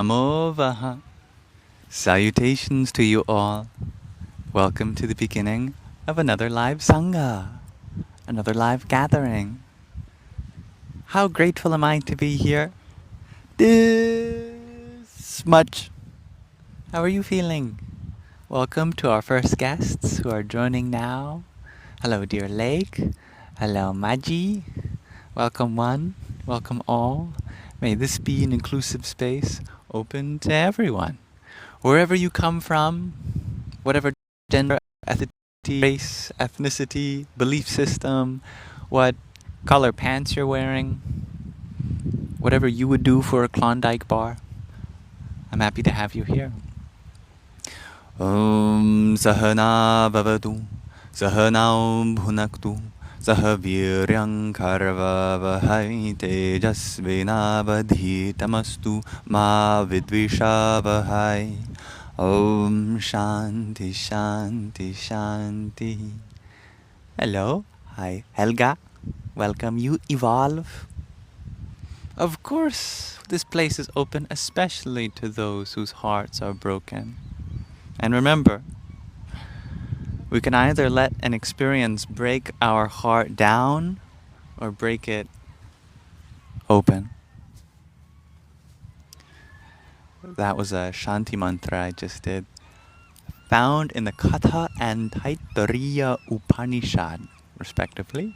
Amovaha. Salutations to you all. Welcome to the beginning of another live Sangha, another live gathering. How grateful am I to be here? This much. How are you feeling? Welcome to our first guests who are joining now. Hello, dear Lake. Hello, Maji. Welcome one. Welcome all. May this be an inclusive space open to everyone. Wherever you come from, whatever gender, ethnicity, race, ethnicity, belief system, what color pants you're wearing, whatever you would do for a Klondike bar, I'm happy to have you here. Om Sahana Bhavatu Sahanao Bhunaktu Sahaviryam Karvavahai Tejasvinavadhitamastu Ma Vidvishavahai. Om Shanti Shanti Shanti. Hello. Hi, Helga. Welcome. You evolve. Of course, this place is open especially to those whose hearts are broken. And remember, we can either let an experience break our heart down or break it open. That was a Shanti mantra I just did, found in the Katha and Taittiriya Upanishad, respectively.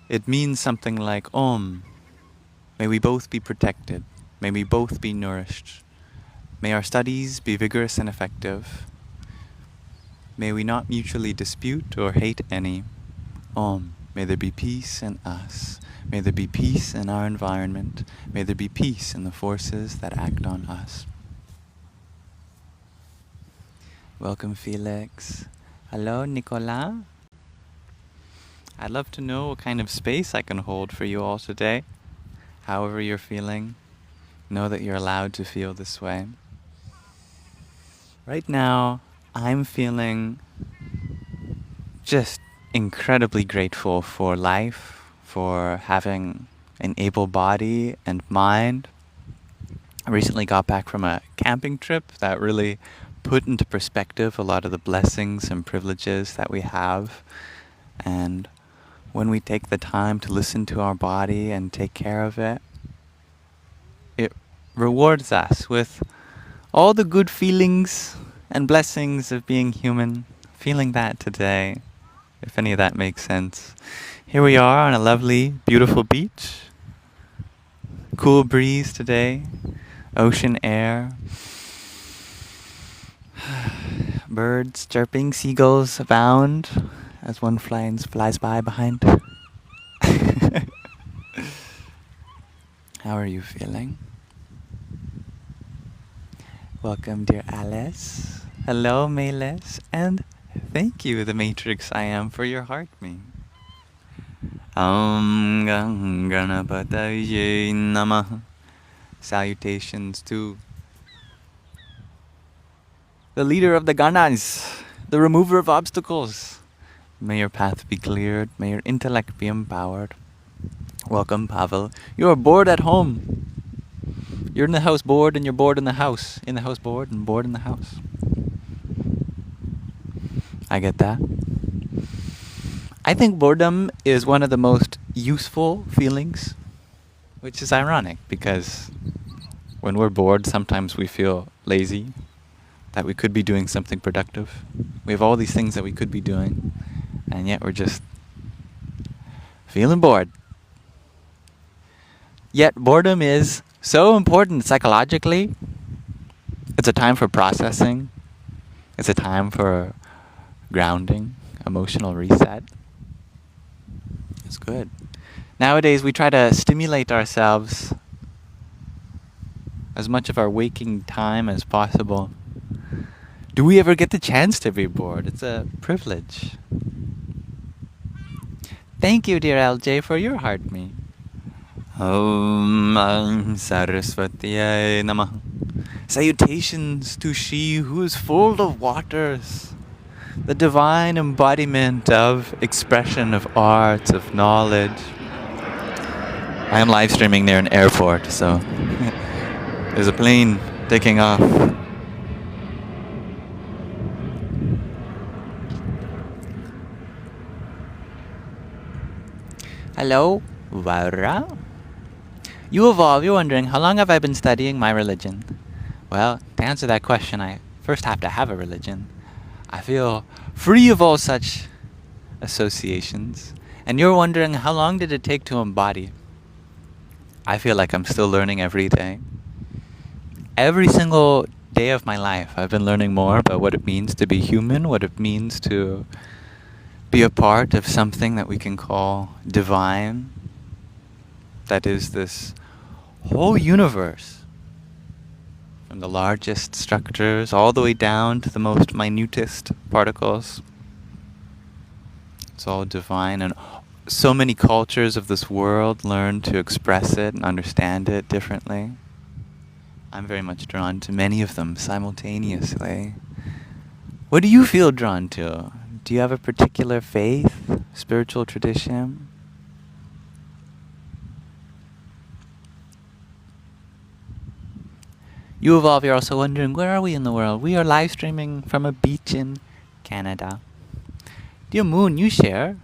It means something like, Om, may we both be protected, may we both be nourished, may our studies be vigorous and effective, may we not mutually dispute or hate any. Om, may there be peace in us, may there be peace in our environment, may there be peace in the forces that act on us. Welcome, Felix. Hello, Nicolas. I'd love to know what kind of space I can hold for you all today. However you're feeling, know that you're allowed to feel this way. Right now, I'm feeling just incredibly grateful for life, for having an able body and mind. I recently got back from a camping trip that really put into perspective a lot of the blessings and privileges that we have. And when we take the time to listen to our body and take care of it, it rewards us with all the good feelings and blessings of being human. Feeling that today, if any of that makes sense. Here we are on a lovely, beautiful beach. Cool breeze today, ocean air, birds chirping, seagulls abound as one flies by behind. How are you feeling? Welcome, dear Alice. Hello, Melis. And thank you, the Matrix I am, for your heart me. Om Ganapataye Namaha. Salutations to the leader of the Ganas, the remover of obstacles. May your path be cleared. May your intellect be empowered. Welcome, Pavel. You are bored at home. You're in the house bored and you're bored in the house. In the house bored and bored in the house. I get that. I think boredom is one of the most useful feelings, which is ironic because when we're bored, sometimes we feel lazy, that we could be doing something productive. We have all these things that we could be doing, and yet we're just feeling bored. Yet boredom is so important psychologically. It's a time for processing. It's a time for grounding, emotional reset. It's good. Nowadays we try to stimulate ourselves as much of our waking time as possible. Do we ever get the chance to be bored? It's a privilege. Thank you, dear LJ, for your heart me. Om Saraswatiye Namah. Salutations to she who is full of waters, the divine embodiment of expression, of art, of knowledge. I am live streaming near an airport, so There's a plane taking off. Hello, Vara. You evolve, you're wondering, how long have I been studying my religion? Well, to answer that question, I first have to have a religion. I feel free of all such associations. And you're wondering, how long did it take to embody? I feel like I'm still learning every day. Every single day of my life, I've been learning more about what it means to be human, what it means to be a part of something that we can call divine, that is this whole universe, from the largest structures all the way down to the most minutest particles. It's all divine, and so many cultures of this world learn to express it and understand it differently. I'm very much drawn to many of them simultaneously. What do you feel drawn to? Do you have a particular faith, spiritual tradition? You evolve, you're also wondering, where are we in the world? We are live streaming from a beach in Canada. Dear Moon, you share,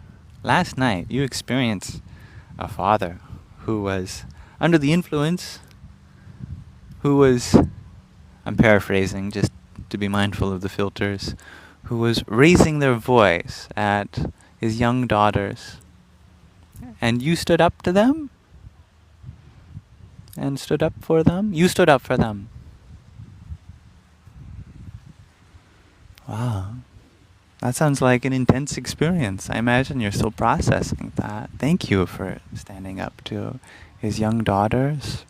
last night you experienced a father who was under the influence, who was, I'm paraphrasing just to be mindful of the filters, who was raising their voice at his young daughters. And you stood up to them? And stood up for them? You stood up for them. Wow. That sounds like an intense experience. I imagine you're still processing that. Thank you for standing up to his young daughters.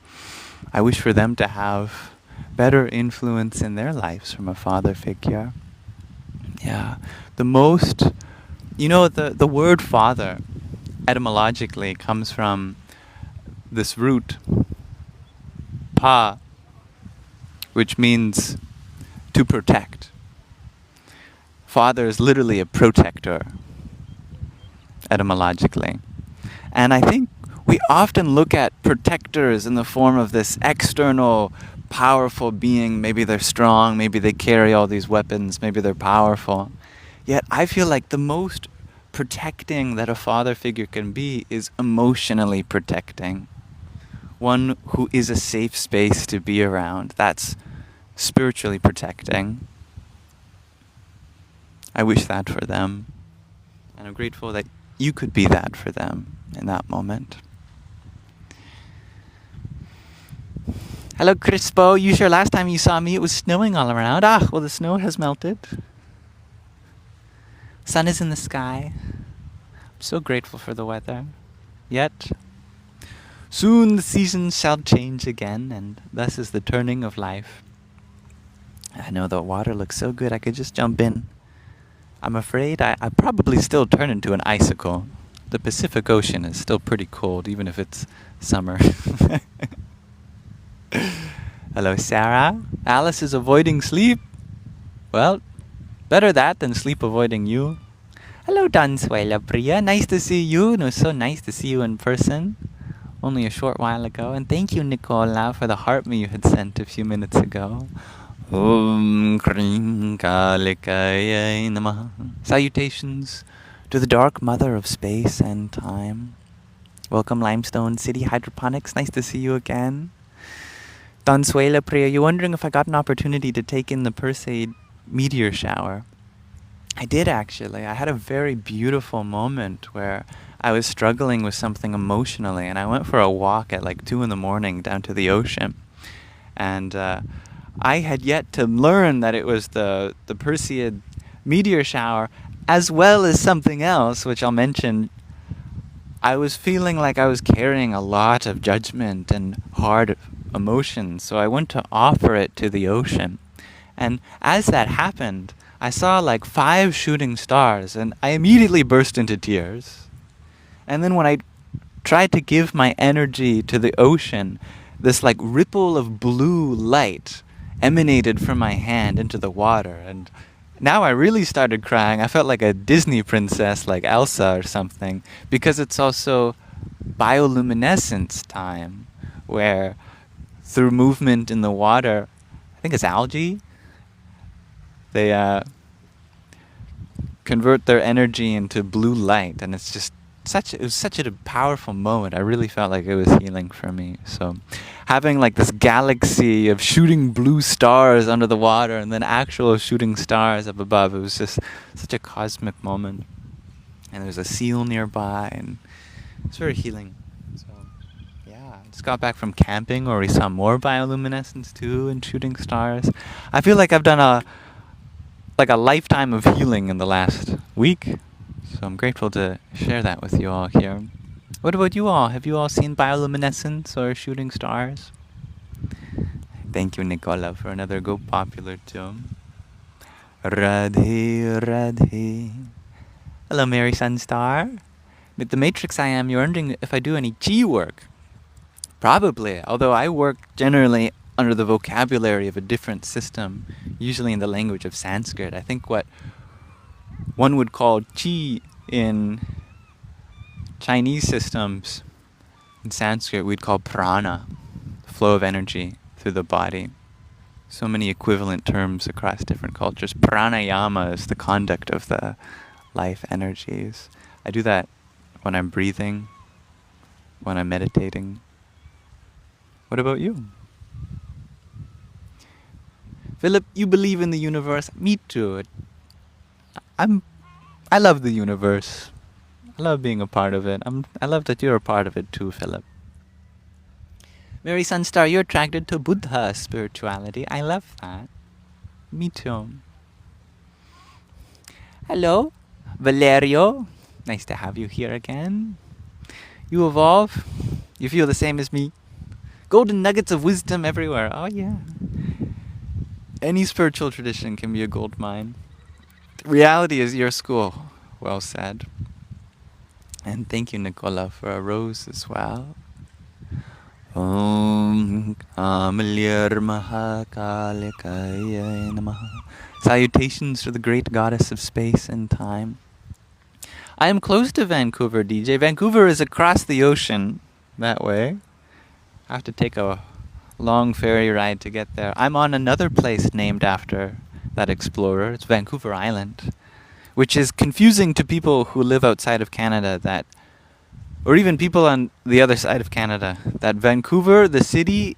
I wish for them to have better influence in their lives from a father figure. Yeah. The word father etymologically comes from this root, pa, which means to protect. Father is literally a protector, etymologically. And I think we often look at protectors in the form of this external, powerful being. Maybe they're strong, maybe they carry all these weapons, maybe they're powerful. Yet I feel like the most protecting that a father figure can be is emotionally protecting. One who is a safe space to be around. That's spiritually protecting. I wish that for them. And I'm grateful that you could be that for them in that moment. Hello, Crispo. You sure last time you saw me it was snowing all around? Well, the snow has melted. Sun is in the sky. I'm so grateful for the weather. Yet, soon the seasons shall change again, and thus is the turning of life. I know the water looks so good I could just jump in. I'm afraid I'd probably still turn into an icicle. The Pacific Ocean is still pretty cold, even if it's summer. Hello, Sarah. Alice is avoiding sleep. Well, better that than sleep avoiding you. Hello, Dansuela Priya. Nice to see you. It was so nice to see you in person only a short while ago. And thank you, Nicola, for the heart me you had sent a few minutes ago. Om Kring Kalikaya Namaha. Salutations to the Dark Mother of space and time. Welcome, Limestone City Hydroponics. Nice to see you again. Dansuela Priya, you're wondering if I got an opportunity to take in the Perseid meteor shower. I did, actually. I had a very beautiful moment where I was struggling with something emotionally, and I went for a walk at like 2 a.m. down to the ocean. And I had yet to learn that it was the Perseid meteor shower, as well as something else, which I'll mention. I was feeling like I was carrying a lot of judgment and hard emotions, so I went to offer it to the ocean. And as that happened, I saw like 5 shooting stars, and I immediately burst into tears. And then when I tried to give my energy to the ocean, this like ripple of blue light emanated from my hand into the water, and now I really started crying. I felt like a Disney princess, like Elsa or something, because it's also bioluminescence time, where through movement in the water, I think it's algae, they convert their energy into blue light, and it's just it was such a powerful moment. I really felt like it was healing for me. So having like this galaxy of shooting blue stars under the water and then actual shooting stars up above, it was just such a cosmic moment. And there's a seal nearby, and it's very healing. So yeah, I just got back from camping where we saw more bioluminescence too and shooting stars. I feel like I've done a lifetime of healing in the last week. So I'm grateful to share that with you all here. What about you all? Have you all seen bioluminescence or shooting stars? Thank you, Nicola, for another Go Popular tune. Radhe, Radhe. Hello, Mary Sunstar. With the Matrix I am, you're wondering if I do any chi work. Probably, although I work generally under the vocabulary of a different system, usually in the language of Sanskrit. I think what one would call chi in Chinese systems, in Sanskrit we'd call prana, flow of energy through the body. So many equivalent terms across different cultures. Pranayama is the conduct of the life energies. I do that when I'm breathing, when I'm meditating. What about you? Philip, you believe in the universe? Me too. I love the universe. I love being a part of it. I love that you're a part of it too, Philip. Mary Sunstar, you're attracted to Buddha spirituality. I love that. Me too. Hello, Valerio. Nice to have you here again. You evolve. You feel the same as me. Golden nuggets of wisdom everywhere. Oh yeah. Any spiritual tradition can be a gold mine. Reality is your school. Well said. And thank you, Nicola, for a rose as well. Om Kamalyar Mahakalikaya Namaha. Salutations to the great goddess of space and time. I am close to Vancouver, DJ. Vancouver is across the ocean that way. I have to take a long ferry ride to get there. I'm on another place named after that explorer. It's Vancouver Island, which is confusing to people who live outside of Canada, or even people on the other side of Canada, that Vancouver, the city,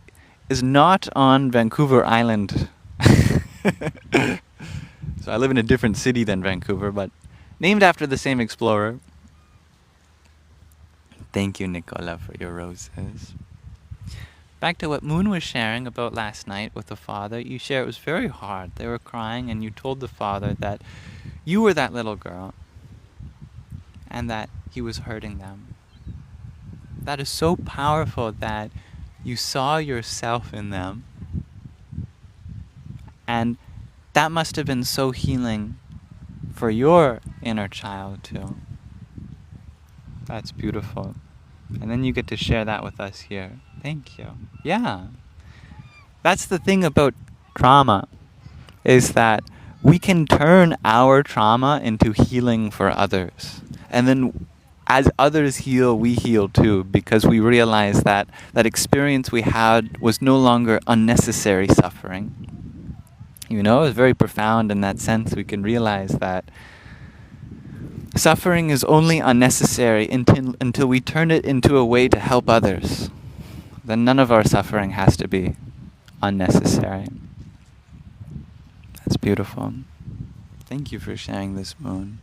is not on Vancouver Island. So I live in a different city than Vancouver, but named after the same explorer. Thank you, Nicola, for your roses. Back to what Moon was sharing about last night with the father. You shared it was very hard. They were crying, and you told the father that you were that little girl and that he was hurting them. That is so powerful that you saw yourself in them. And that must have been so healing for your inner child too. That's beautiful. And then you get to share that with us here. Thank you. Yeah. That's the thing about trauma, is that we can turn our trauma into healing for others. And then as others heal, we heal too, because we realize that that experience we had was no longer unnecessary suffering. You know, it's very profound in that sense. We can realize that suffering is only unnecessary until we turn it into a way to help others. Then none of our suffering has to be unnecessary. That's beautiful. Thank you for sharing this, Moon.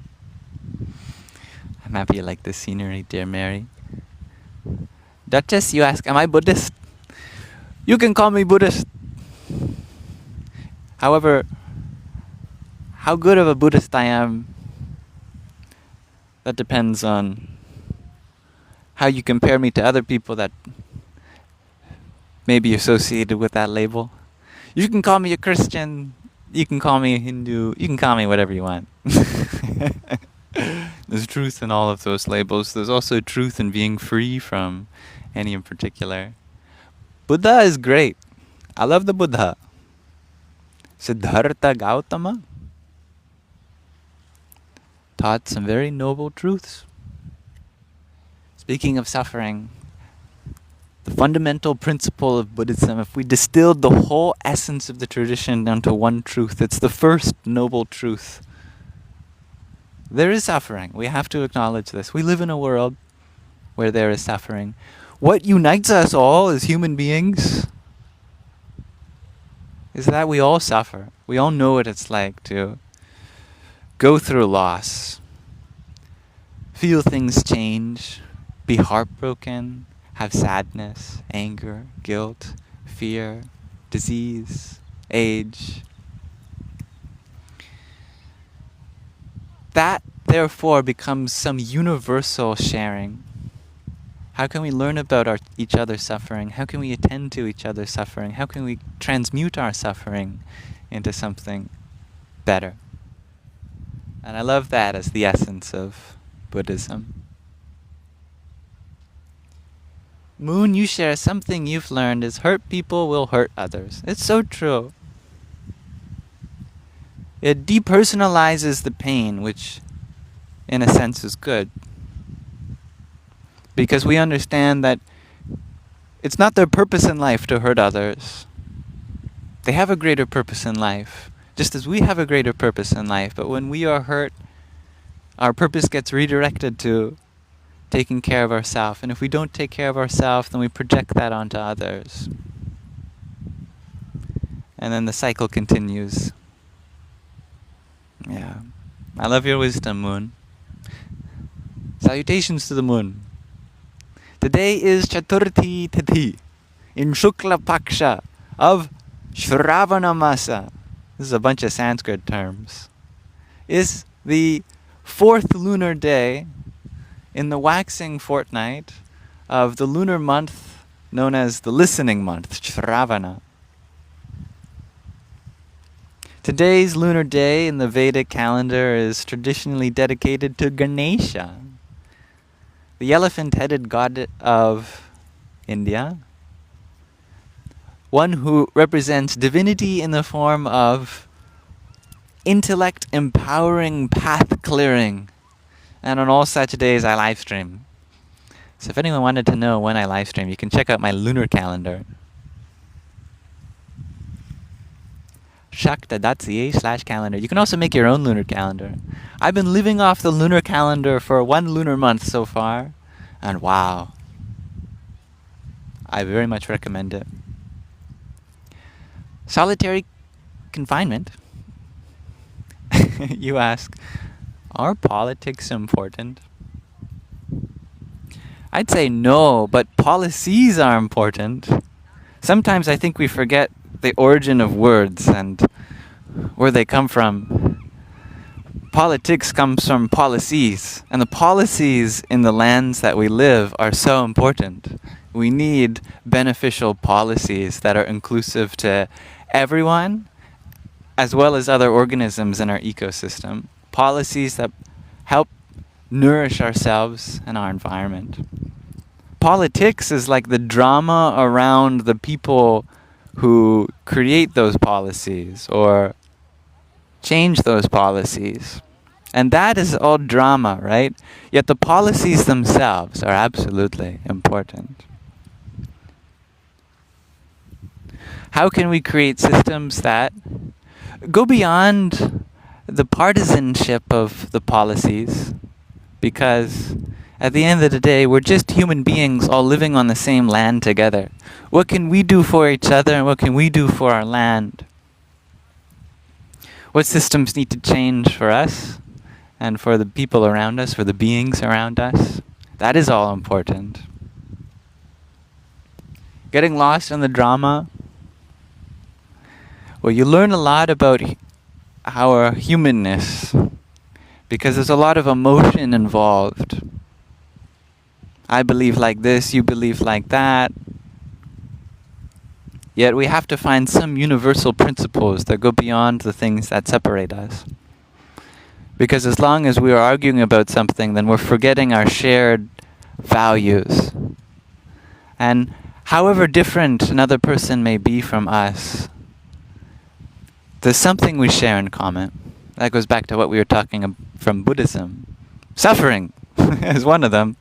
I'm happy you like the scenery, dear Mary. Duchess, you ask, am I Buddhist? You can call me Buddhist. However, how good of a Buddhist I am, that depends on how you compare me to other people that may be associated with that label. You can call me a Christian, you can call me a Hindu, you can call me whatever you want. There's truth in all of those labels. There's also truth in being free from any in particular. Buddha is great. I love the Buddha. Siddhartha Gautama taught some very noble truths. Speaking of suffering, the fundamental principle of Buddhism, if we distilled the whole essence of the tradition down to one truth, it's the first noble truth. There is suffering. We have to acknowledge this. We live in a world where there is suffering. What unites us all as human beings is that we all suffer. We all know what it's like to go through loss, feel things change, be heartbroken, have sadness, anger, guilt, fear, disease, age. That, therefore, becomes some universal sharing. How can we learn about each other's suffering? How can we attend to each other's suffering? How can we transmute our suffering into something better? And I love that as the essence of Buddhism. Moon, you share something you've learned is hurt people will hurt others. It's so true. It depersonalizes the pain, which in a sense is good. Because we understand that it's not their purpose in life to hurt others. They have a greater purpose in life, just as we have a greater purpose in life. But when we are hurt, our purpose gets redirected to taking care of ourselves. And if we don't take care of ourselves, then we project that onto others. And then the cycle continues. Yeah. I love your wisdom, Moon. Salutations to the moon. Today is Chaturthi Tithi in Shukla Paksha of Shravana Masa. This is a bunch of Sanskrit terms. Is the fourth lunar day in the waxing fortnight of the lunar month known as the listening month, Shravana. Today's lunar day in the Vedic calendar is traditionally dedicated to Ganesha, the elephant-headed god of India, one who represents divinity in the form of intellect empowering, path clearing. And on all such days I live stream. So if anyone wanted to know when I live stream, you can check out my lunar calendar. Shakta.ca/calendar. You can also make your own lunar calendar. I've been living off the lunar calendar for one lunar month so far, and wow, I very much recommend it. Solitary confinement. You ask, are politics important? I'd say no, but policies are important. Sometimes I think we forget the origin of words and where they come from. Politics comes from policies, and the policies in the lands that we live are so important. We need beneficial policies that are inclusive to everyone, as well as other organisms in our ecosystem. Policies that help nourish ourselves and our environment. Politics is like the drama around the people who create those policies or change those policies. And that is all drama, right? Yet the policies themselves are absolutely important. How can we create systems that go beyond the partisanship of the policies? Because at the end of the day, we're just human beings all living on the same land together. What can we do for each other, and what can we do for our land? What systems need to change for us and for the people around us, for the beings around us? That is all important. Getting lost in the drama. Well, you learn a lot about our humanness because there's a lot of emotion involved. I believe like this, you believe like that. Yet we have to find some universal principles that go beyond the things that separate us. Because as long as we are arguing about something, then we're forgetting our shared values. And however different another person may be from us, there's something we share in common. That goes back to what we were talking from Buddhism. Suffering is one of them.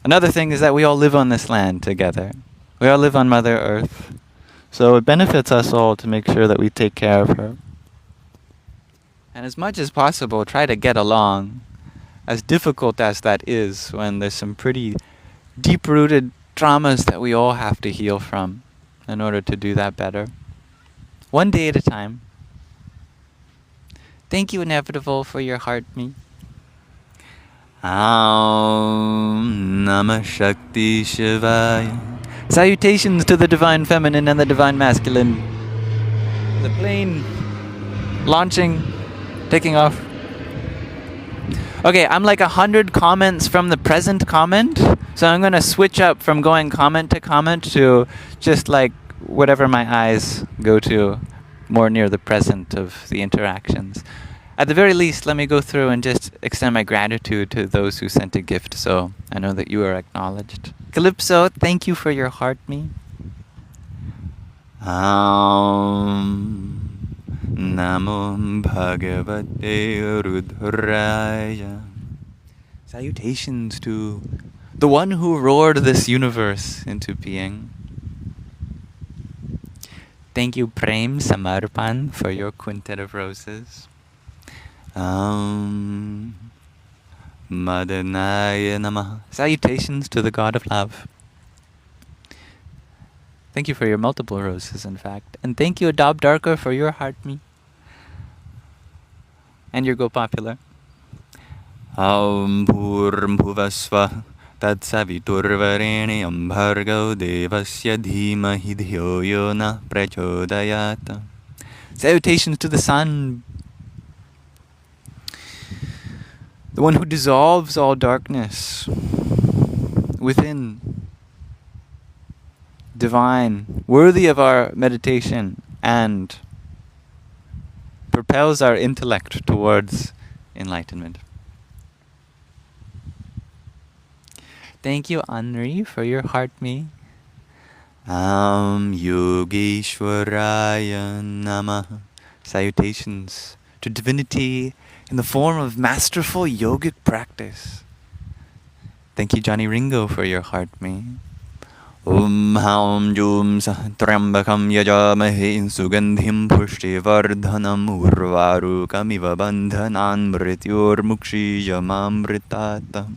Another thing is that we all live on this land together. We all live on Mother Earth. So it benefits us all to make sure that we take care of her. And as much as possible, try to get along. As difficult as that is, when there's some pretty deep-rooted traumas that we all have to heal from in order to do that better. One day at a time. Thank you, Inevitable, for your heart me. Aum Namah Shakti Shivaya. Salutations to the Divine Feminine and the Divine Masculine. The plane launching, taking off. Okay, I'm like 100 comments from the present comment, so I'm going to switch up from going comment to comment to just like whatever my eyes go to, more near the present of the interactions. At the very least, let me go through and just extend my gratitude to those who sent a gift, so I know that you are acknowledged. Calypso, thank you for your heart me. Namo Bhagavate Rudraya. Salutations to the one who roared this universe into being. Thank you, Prem Samarpan, for your quintet of roses. Madanaya Namaha. Salutations to the God of Love. Thank you for your multiple roses, in fact. And thank you, Adob Darker, for your heart me. And your Go Popular. Aum Bhuvasva Tat Saviturvarenyam Bhargau Devasya Dhimahi Dhyo Yo Na Prachodayata. Salutations to the sun, the one who dissolves all darkness within, divine, worthy of our meditation, and propels our intellect towards enlightenment. Thank you, Henri, for your heart me. Yogeshwaraya Namaha. Salutations to divinity in the form of masterful yogic practice. Thank you, Johnny Ringo, for your heart me. Haum Jum Trambakam Yajamahe Sugandhim Pushtivardhanam Urvarukamiva Bandhanan Mrityur Mukshi Yamamritata.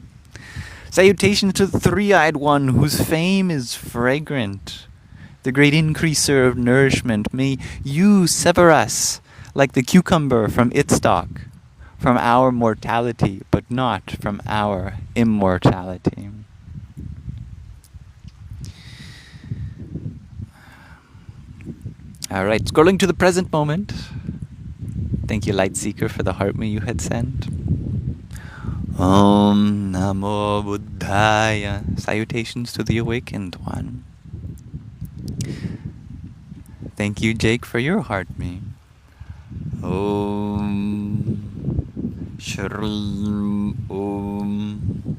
Salutations to the three-eyed one whose fame is fragrant, the great increaser of nourishment. May you sever us like the cucumber from its stalk, from our mortality, but not from our immortality. All right, scrolling to the present moment. Thank you, Lightseeker, for the heart me you had sent. Om Namo Buddhaya. Salutations to the awakened one. Thank you, Jake, for your heart me. Om Shri Om.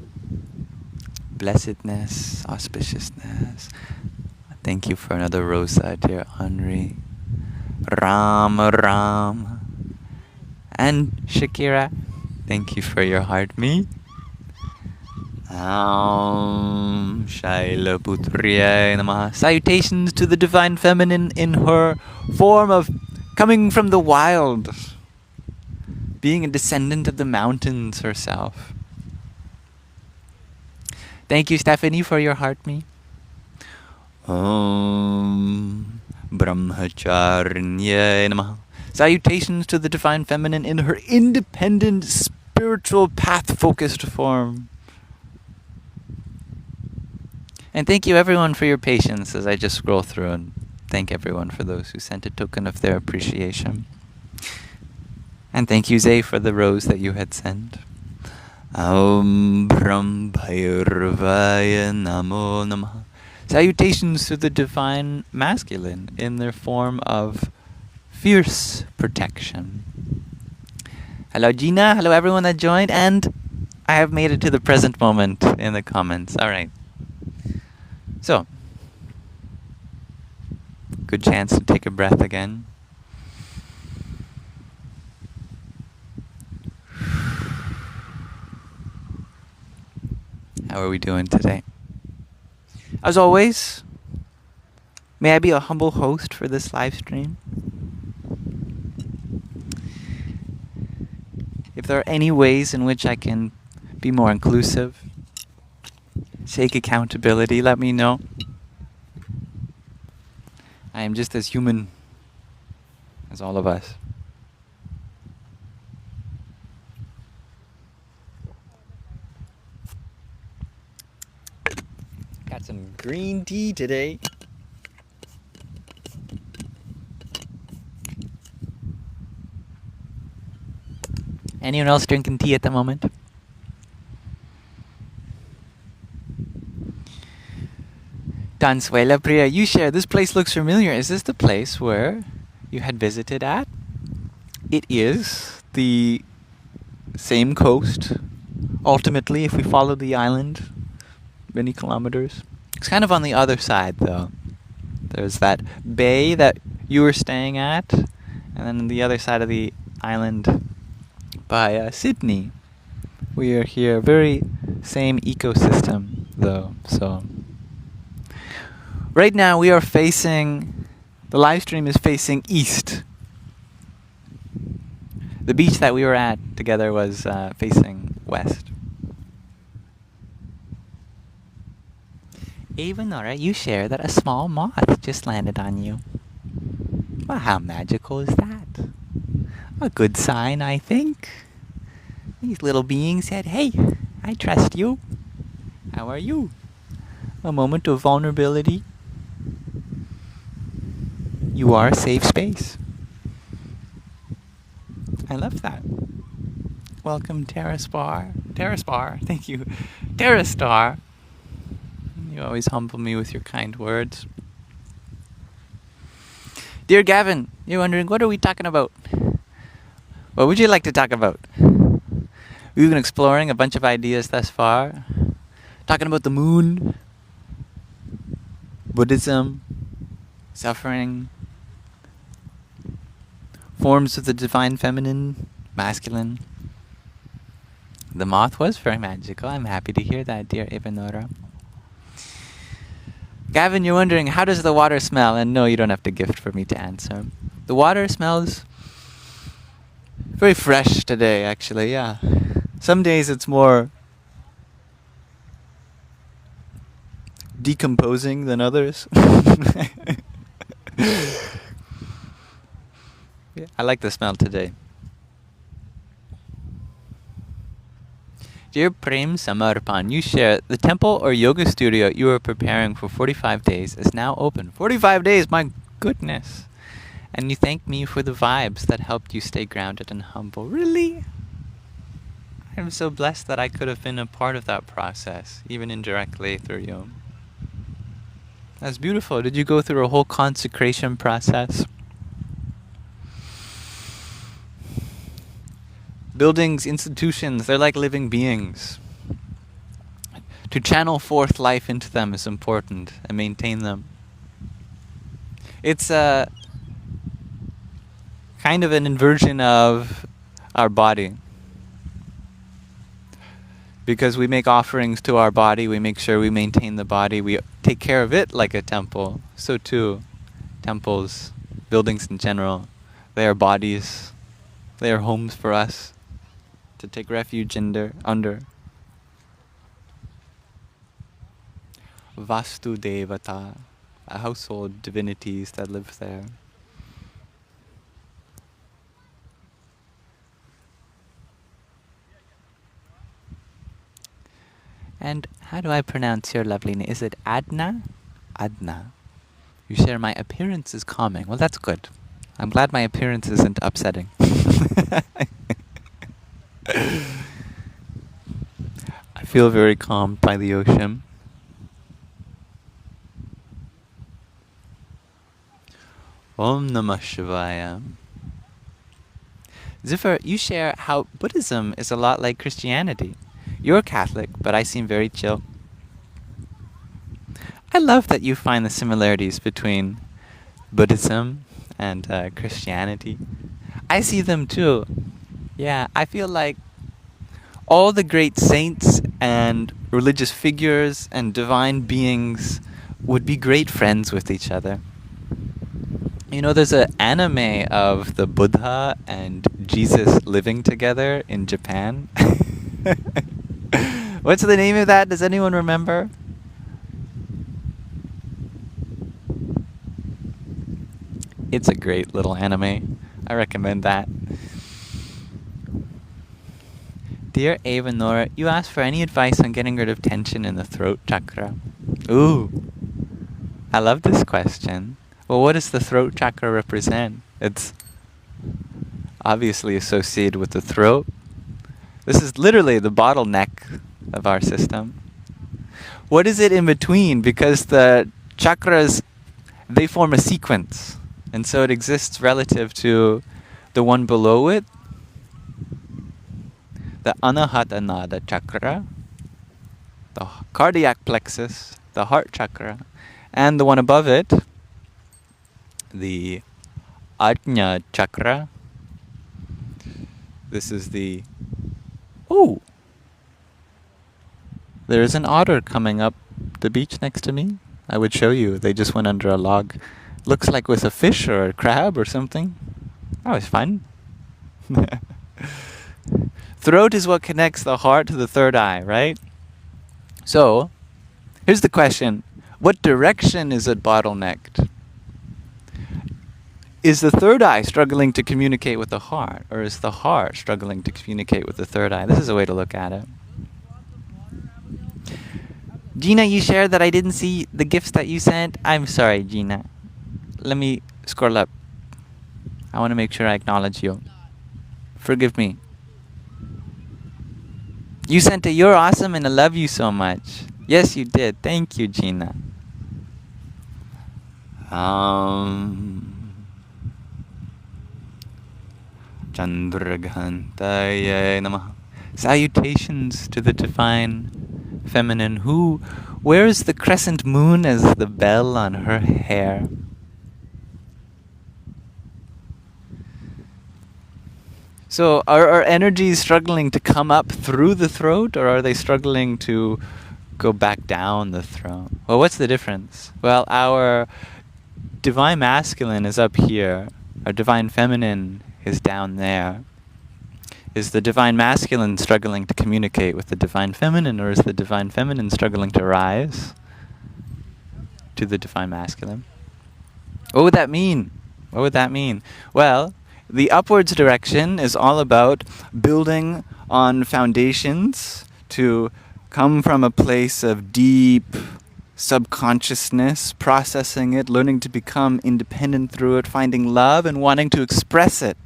Blessedness, auspiciousness. Thank you for another rosa, dear Henri. Ram Ram. And Shakira, thank you for your heart me. Shaila Putriya Namaha. Salutations to the Divine Feminine in her form of coming from the wild, being a descendant of the mountains herself. Thank you, Stephanie, for your heart me. Om Brahmacharya Namaha. Salutations to the Divine Feminine in her independent, spiritual, path-focused form. And thank you, everyone, for your patience as I just scroll through and thank everyone for those who sent a token of their appreciation. And thank you, Zay, for the rose that you had sent. Om Brahm Bhairvaya Namo Namaha. Salutations to the Divine Masculine in their form of fierce protection. Hello, Gina. Hello, everyone that joined. And I have made it to the present moment in the comments. All right. So, good chance to take a breath again. How are we doing today? As always, may I be a humble host for this live stream? If there are any ways in which I can be more inclusive, take accountability, let me know. I am just as human as all of us. Got some green tea today. Anyone else drinking tea at the moment? Dansuela Priya, you share, this place looks familiar. Is this the place where you had visited at? It is the same coast. Ultimately, if we follow the island many kilometers. It's kind of on the other side, though. There's that bay that you were staying at, and then on the other side of the island by Sydney. We are here, very same ecosystem, though. So right now we are facing, the live stream is facing east. The beach that we were at together was facing west. Ava Nora, you share that a small moth just landed on you. Well, how magical is that? A good sign, I think. These little beings said, hey, I trust you. How are you? A moment of vulnerability. You are a safe space. I love that. Welcome, Terraspar. Terraspar, thank you. Terrastar. You always humble me with your kind words. Dear Gavin, you're wondering, what are we talking about? What would you like to talk about? We've been exploring a bunch of ideas thus far. Talking about the moon, Buddhism, suffering, forms of the divine feminine, masculine. The moth was very magical. I'm happy to hear that, dear Ivanora. Gavin, you're wondering, how does the water smell? And no, you don't have to gift for me to answer. The water smells very fresh today, actually, yeah. Some days it's more decomposing than others. Yeah, I like the smell today. Dear Prem Samarpan, you share, the temple or yoga studio you were preparing for 45 days is now open. 45 days, my goodness. And you thank me for the vibes that helped you stay grounded and humble. Really? I'm so blessed that I could have been a part of that process, even indirectly through you. That's beautiful. Did you go through a whole consecration process? Buildings, institutions, they're like living beings. To channel forth life into them is important and maintain them. It's a kind of an inversion of our body. Because we make offerings to our body, we make sure we maintain the body, we take care of it like a temple. So too, temples, buildings in general, they are bodies, they are homes for us to take refuge under. Vastu Devata, household divinities that live there. And how do I pronounce your lovely name? Is it Adna? Adna. You share, my appearance is calming. Well, that's good. I'm glad my appearance isn't upsetting. I feel very calmed by the ocean. Om Namah Shivaya. Ziffer, you share how Buddhism is a lot like Christianity. You're Catholic, but I seem very chill. I love that you find the similarities between Buddhism and Christianity. I see them too. Yeah, I feel like all the great saints and religious figures and divine beings would be great friends with each other. You know, there's an anime of the Buddha and Jesus living together in Japan. What's the name of that? Does anyone remember? It's a great little anime. I recommend that. Dear Ava Nora, you asked for any advice on getting rid of tension in the throat chakra. Ooh, I love this question. Well, what does the throat chakra represent? It's obviously associated with the throat. This is literally the bottleneck of our system. What is it in between? Because the chakras, they form a sequence. And so it exists relative to the one below it, the Anahata Nada chakra, the cardiac plexus, the heart chakra, and the one above it, the Ajna chakra. This is the... Oh! There's an otter coming up the beach next to me. I would show you. They just went under a log. Looks like with a fish or a crab or something. That was fun. Throat is what connects the heart to the third eye, right? So, here's the question. What direction is it bottlenecked? Is the third eye struggling to communicate with the heart? Or is the heart struggling to communicate with the third eye? This is a way to look at it. Gina, you shared that I didn't see the gifts that you sent. I'm sorry, Gina. Let me scroll up. I want to make sure I acknowledge you. Forgive me. You sent it. You're awesome and I love you so much. Yes, you did. Thank you, Gina. Chandraghantaye Namaha. Salutations to the divine feminine. Who wears the crescent moon as the bell on her hair. So are our energies struggling to come up through the throat, or are they struggling to go back down the throat? Well, what's the difference? Well, our divine masculine is up here. Our divine feminine is down there. Is the divine masculine struggling to communicate with the divine feminine, or is the divine feminine struggling to rise to the divine masculine? What would that mean? What would that mean? Well, the upwards direction is all about building on foundations to come from a place of deep subconsciousness, processing it, learning to become independent through it, finding love and wanting to express it.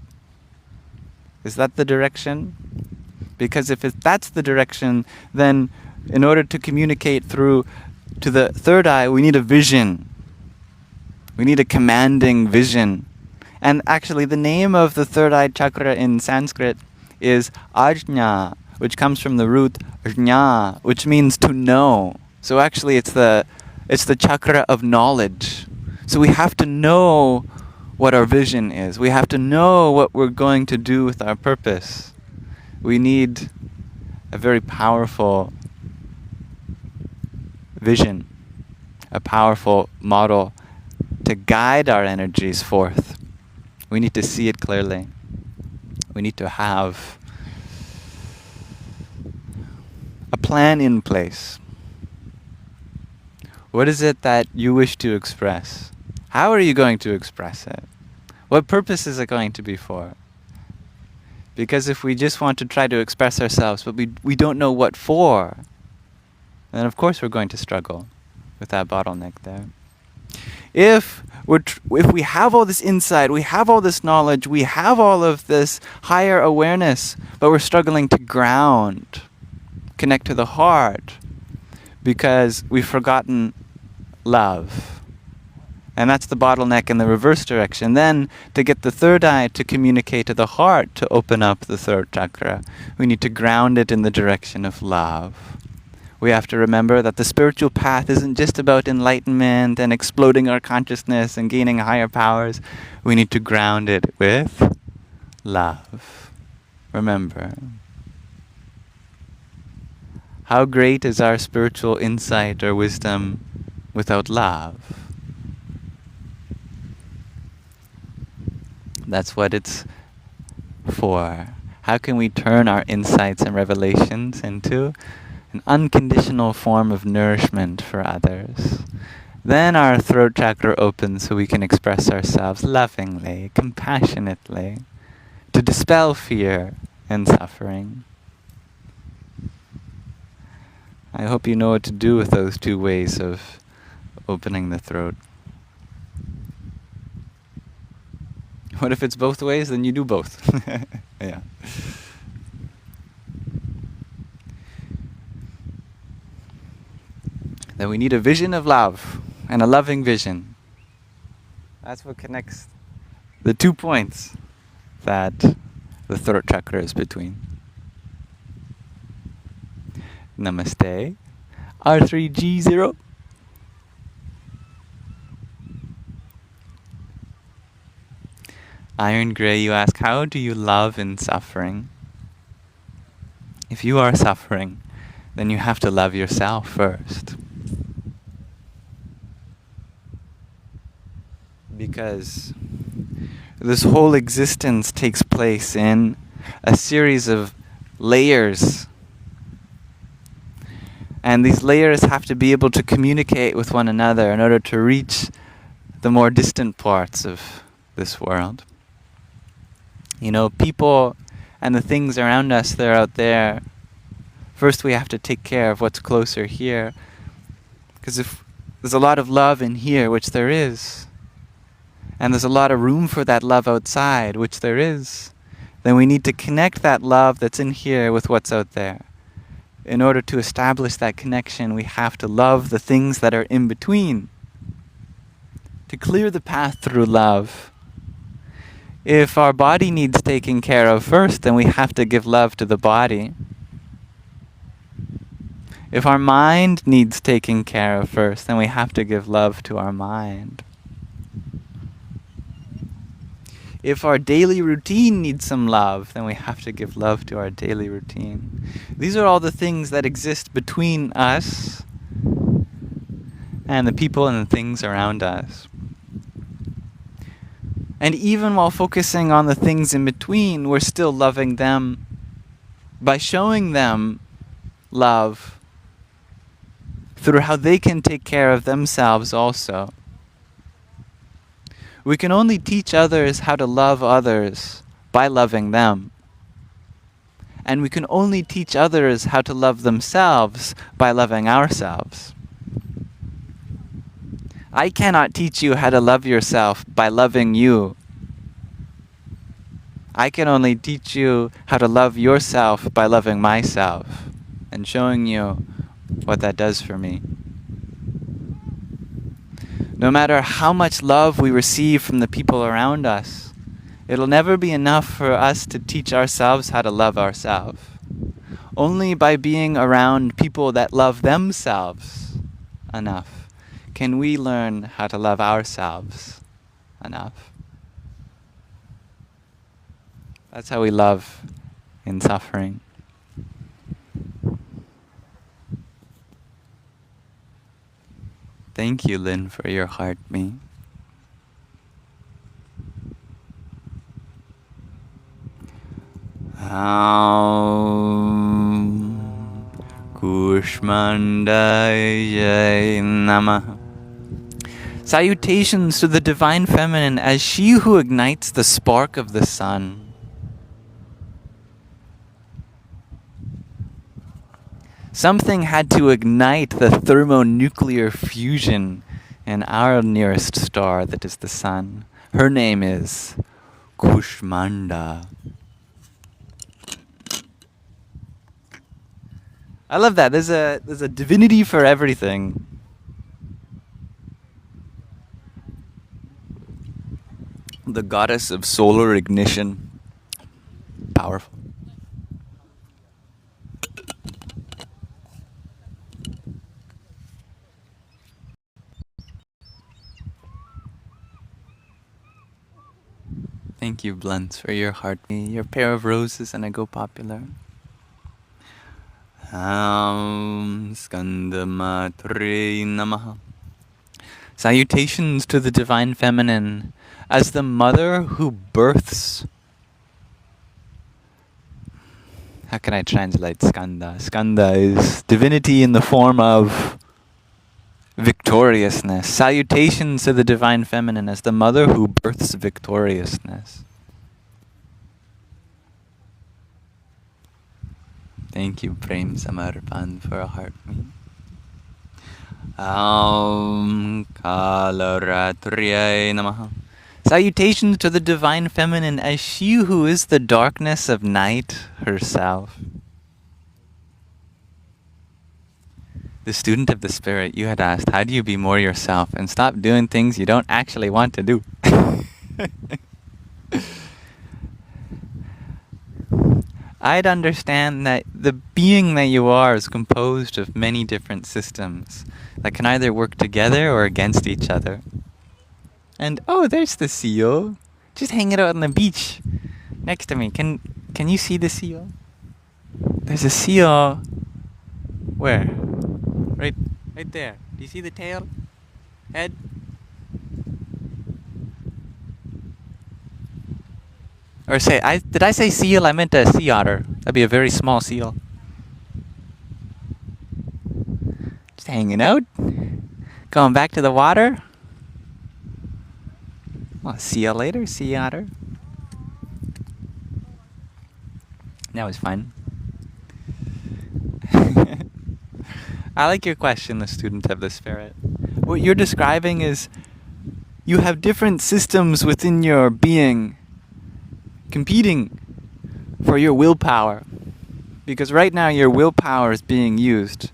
Is that the direction? Because if that's the direction, then in order to communicate through to the third eye, we need a vision. We need a commanding vision. And actually, the name of the third eye chakra in Sanskrit is Ajna, which comes from the root Jna, which means to know. So actually, it's the chakra of knowledge. So we have to know what our vision is. We have to know what we're going to do with our purpose. We need a very powerful vision, a powerful model to guide our energies forth. We need to see it clearly. We need to have a plan in place. What is it that you wish to express? How are you going to express it? What purpose is it going to be for? Because if we just want to try to express ourselves, but we don't know what for, then of course we're going to struggle with that bottleneck there. If we have all this insight, we have all this knowledge, we have all of this higher awareness, but we're struggling to ground, connect to the heart, because we've forgotten love. And that's the bottleneck in the reverse direction. Then, to get the third eye to communicate to the heart, to open up the third chakra, we need to ground it in the direction of love. We have to remember that the spiritual path isn't just about enlightenment and exploding our consciousness and gaining higher powers. We need to ground it with love. Remember. How great is our spiritual insight or wisdom without love? That's what it's for. How can we turn our insights and revelations into an unconditional form of nourishment for others? Then our throat chakra opens so we can express ourselves lovingly, compassionately, to dispel fear and suffering. I hope you know what to do with those two ways of opening the throat. What if it's both ways? Then you do both. Yeah. Then we need a vision of love and a loving vision. That's what connects the 2 points that the throat chakra is between. Namaste. R3G0. Iron Grey, you ask, how do you love in suffering? If you are suffering, then you have to love yourself first. Because this whole existence takes place in a series of layers. And these layers have to be able to communicate with one another in order to reach the more distant parts of this world. You know, people and the things around us that are out there, first we have to take care of what's closer here. Because if there's a lot of love in here, which there is, and there's a lot of room for that love outside, which there is, then we need to connect that love that's in here with what's out there. In order to establish that connection, we have to love the things that are in between. To clear the path through love. If our body needs taking care of first, then we have to give love to the body. If our mind needs taking care of first, then we have to give love to our mind. If our daily routine needs some love, then we have to give love to our daily routine. These are all the things that exist between us and the people and the things around us. And even while focusing on the things in between, we're still loving them by showing them love through how they can take care of themselves also. We can only teach others how to love others by loving them. And we can only teach others how to love themselves by loving ourselves. I cannot teach you how to love yourself by loving you. I can only teach you how to love yourself by loving myself and showing you what that does for me. No matter how much love we receive from the people around us, it'll never be enough for us to teach ourselves how to love ourselves. Only by being around people that love themselves enough can we learn how to love ourselves enough. That's how we love in suffering. Thank you, Lynn, for your heart me. Kushmandaya Namaha. Salutations to the Divine Feminine as she who ignites the spark of the sun. Something had to ignite the thermonuclear fusion in our nearest star that is the sun. Her name is Kushmanda. I love that. There's a divinity for everything. The goddess of solar ignition. Powerful. Thank you, Blunts, for your heart, your pair of roses, and I go popular. Skandamatre Namaha. Salutations to the Divine Feminine as the mother who births. How can I translate Skanda? Skanda is divinity in the form of victoriousness. Salutations to the Divine Feminine as the mother who births victoriousness. Thank you, Prem Samarpan, for a heart me. Kalaratriyai Namaha. Salutations to the Divine Feminine as she who is the darkness of night herself. The student of the Spirit, you had asked, how do you be more yourself and stop doing things you don't actually want to do? I'd understand that the being that you are is composed of many different systems that can either work together or against each other. And oh, there's the seal, just hanging out on the beach next to me. Can you see the seal? There's a seal. Where? Right there. Do you see the tail? Head? Or did I say seal? I meant a sea otter. That'd be a very small seal. Just hanging out. Going back to the water. Well, see you later, sea otter. That was fun. I like your question, the student of the Spirit. What you're describing is you have different systems within your being competing for your willpower. Because right now your willpower is being used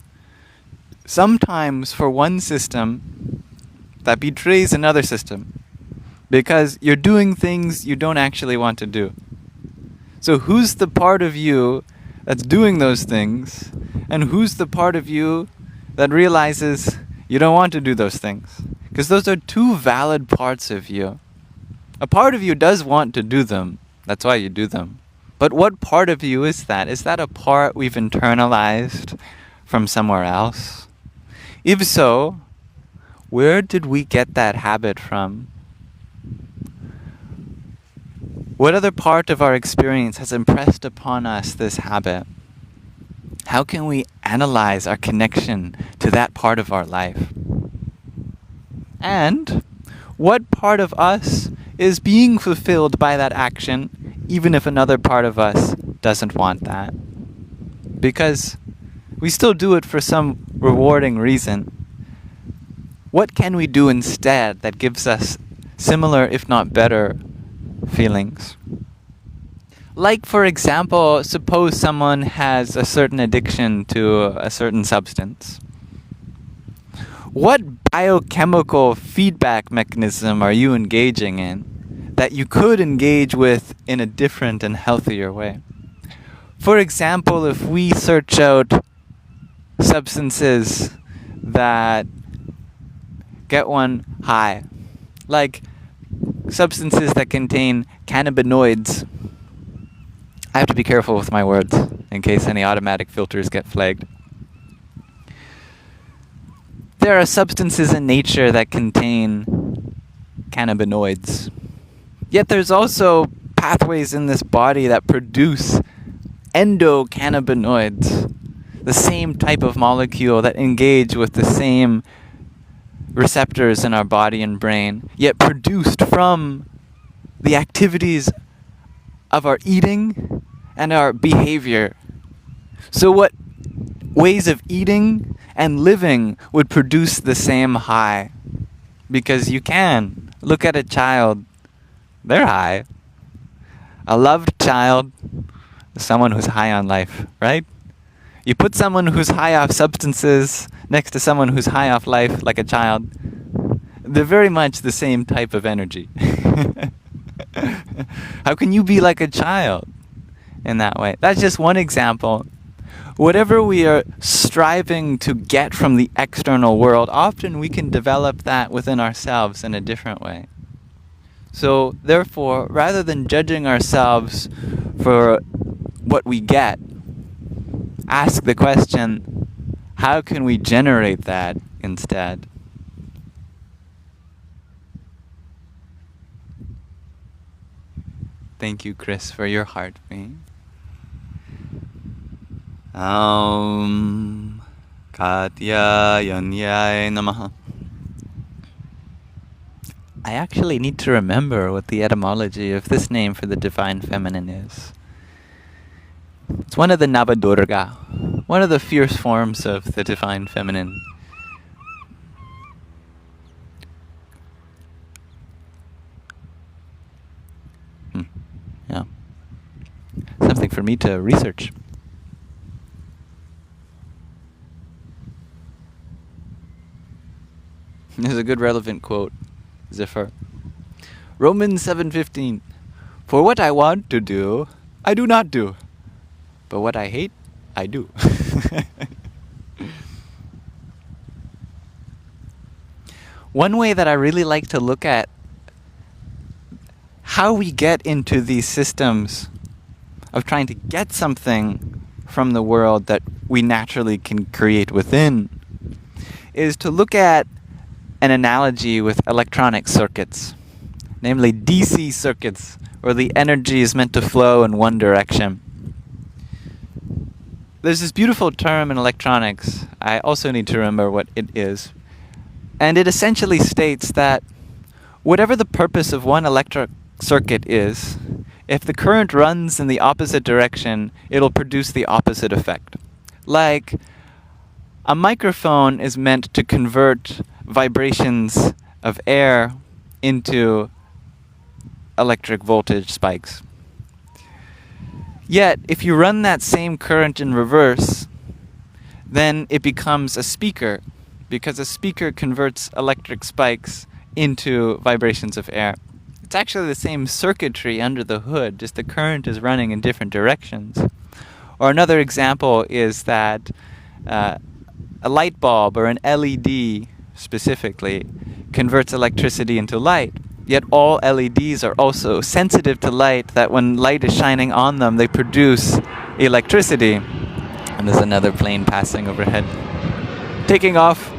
sometimes for one system that betrays another system. Because you're doing things you don't actually want to do. So who's the part of you that's doing those things? And who's the part of you that realizes you don't want to do those things? Because those are two valid parts of you. A part of you does want to do them. That's why you do them. But what part of you is that? Is that a part we've internalized from somewhere else? If so, where did we get that habit from? What other part of our experience has impressed upon us this habit? How can we analyze our connection to that part of our life? And what part of us is being fulfilled by that action, even if another part of us doesn't want that? Because we still do it for some rewarding reason. What can we do instead that gives us similar, if not better, feelings? Like, for example, suppose someone has a certain addiction to a certain substance. What biochemical feedback mechanism are you engaging in that you could engage with in a different and healthier way? For example, if we search out substances that get one high, like substances that contain cannabinoids. I have to be careful with my words in case any automatic filters get flagged. There are substances in nature that contain cannabinoids. Yet there's also pathways in this body that produce endocannabinoids, the same type of molecule that engage with the same receptors in our body and brain, yet produced from the activities of our eating and our behavior. So what ways of eating and living would produce the same high? Because you can. Look at a child. They're high. A loved child is someone who's high on life, right? You put someone who's high off substances next to someone who's high off life, like a child, they're very much the same type of energy. How can you be like a child in that way? That's just one example. Whatever we are striving to get from the external world, often we can develop that within ourselves in a different way. So, therefore, rather than judging ourselves for what we get, ask the question, how can we generate that instead? Thank you, Chris, for your heartbeat. Katyayanyay namaha. I actually need to remember what the etymology of this name for the Divine Feminine is. It's one of the Navadurga, one of the fierce forms of the Divine Feminine. Yeah. Something for me to research. There's a good relevant quote, Ziffer. Romans 7:15. For what I want to do, I do not do. But what I hate, I do. One way that I really like to look at how we get into these systems of trying to get something from the world that we naturally can create within is to look at an analogy with electronic circuits, namely DC circuits, where the energy is meant to flow in one direction. There's this beautiful term in electronics, I also need to remember what it is, and it essentially states that whatever the purpose of one electric circuit is, if the current runs in the opposite direction, it'll produce the opposite effect. Like, a microphone is meant to convert vibrations of air into electric voltage spikes. Yet, if you run that same current in reverse, then it becomes a speaker, because a speaker converts electric spikes into vibrations of air. It's actually the same circuitry under the hood, just the current is running in different directions. Or another example is that a light bulb, or an LED specifically, converts electricity into light. Yet all LEDs are also sensitive to light, that when light is shining on them, they produce electricity. And there's another plane passing overhead. Taking off.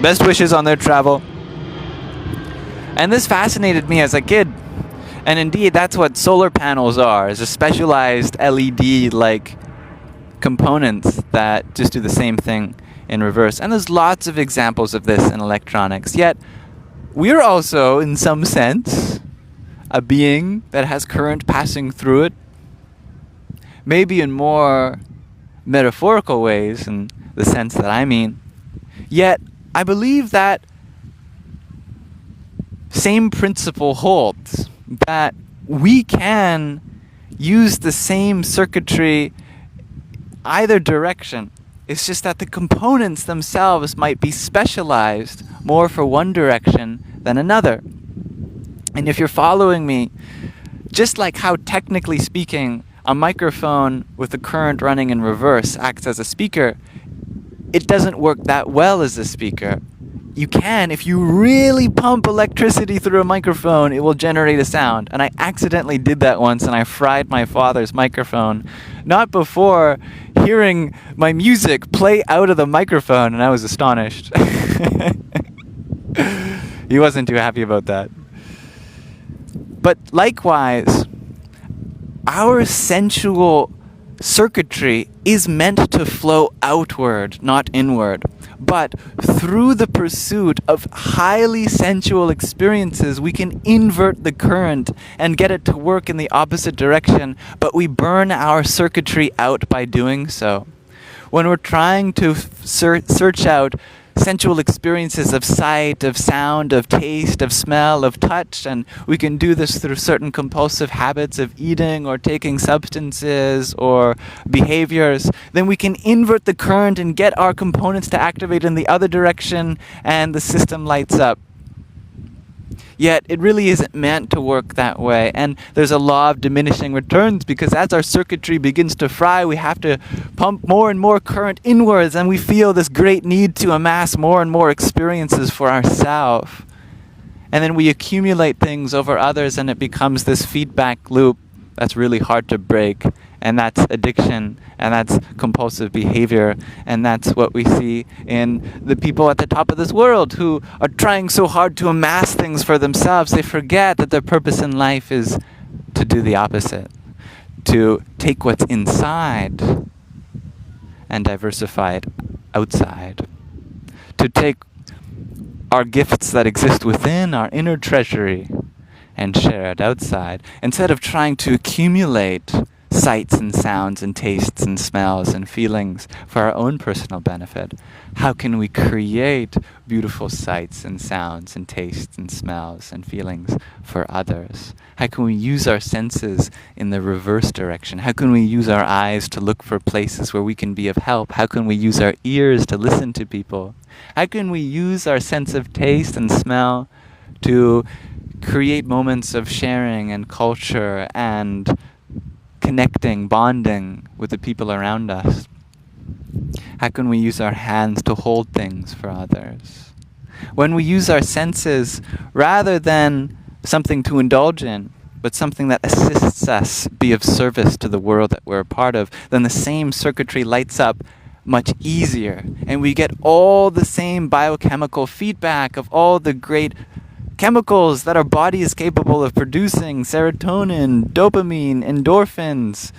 Best wishes on their travel. And this fascinated me as a kid. And indeed, that's what solar panels are, is a specialized LED-like components that just do the same thing in reverse. And there's lots of examples of this in electronics. Yet, we're also, in some sense, a being that has current passing through it. Maybe in more metaphorical ways, in the sense that I mean. Yet, I believe that same principle holds, that we can use the same circuitry either direction. It's just that the components themselves might be specialized more for one direction than another. And if you're following me, just like how technically speaking a microphone with the current running in reverse acts as a speaker, it doesn't work that well as a speaker. You can, if you really pump electricity through a microphone, it will generate a sound. And I accidentally did that once, and I fried my father's microphone, not before hearing my music play out of the microphone, and I was astonished. He wasn't too happy about that. But likewise, our sensual circuitry is meant to flow outward, not inward. But through the pursuit of highly sensual experiences, we can invert the current and get it to work in the opposite direction, but we burn our circuitry out by doing so. When we're trying to search out sensual experiences of sight, of sound, of taste, of smell, of touch, and we can do this through certain compulsive habits of eating or taking substances or behaviors, then we can invert the current and get our components to activate in the other direction, and the system lights up. Yet it really isn't meant to work that way, and there's a law of diminishing returns, because as our circuitry begins to fry, we have to pump more and more current inwards, and we feel this great need to amass more and more experiences for ourselves. And then we accumulate things over others, and it becomes this feedback loop That's really hard to break, and that's addiction, and that's compulsive behavior, and that's what we see in the people at the top of this world who are trying so hard to amass things for themselves. They forget that their purpose in life is to do the opposite, to take what's inside and diversify it outside, to take our gifts that exist within our inner treasury and share it outside, instead of trying to accumulate sights and sounds and tastes and smells and feelings for our own personal benefit. How can we create beautiful sights and sounds and tastes and smells and feelings for others? How can we use our senses in the reverse direction? How can we use our eyes to look for places where we can be of help? How can we use our ears to listen to people? How can we use our sense of taste and smell to create moments of sharing and culture and connecting, bonding with the people around us? How can we use our hands to hold things for others? When we use our senses rather than something to indulge in, but something that assists us be of service to the world that we're a part of, then the same circuitry lights up much easier, and we get all the same biochemical feedback of all the great chemicals that our body is capable of producing: serotonin, dopamine, endorphins,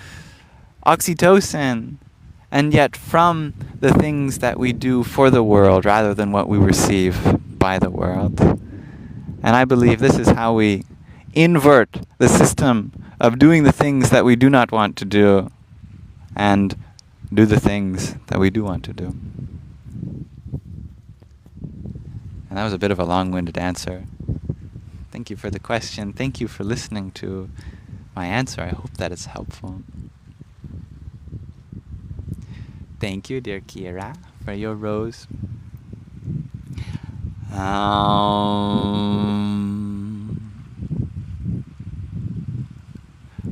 oxytocin. And yet from the things that we do for the world rather than what we receive by the world. And I believe this is how we invert the system of doing the things that we do not want to do and do the things that we do want to do. And that was a bit of a long-winded answer. Thank you for the question. Thank you for listening to my answer. I hope that it's helpful. Thank you, dear Kira, for your rose.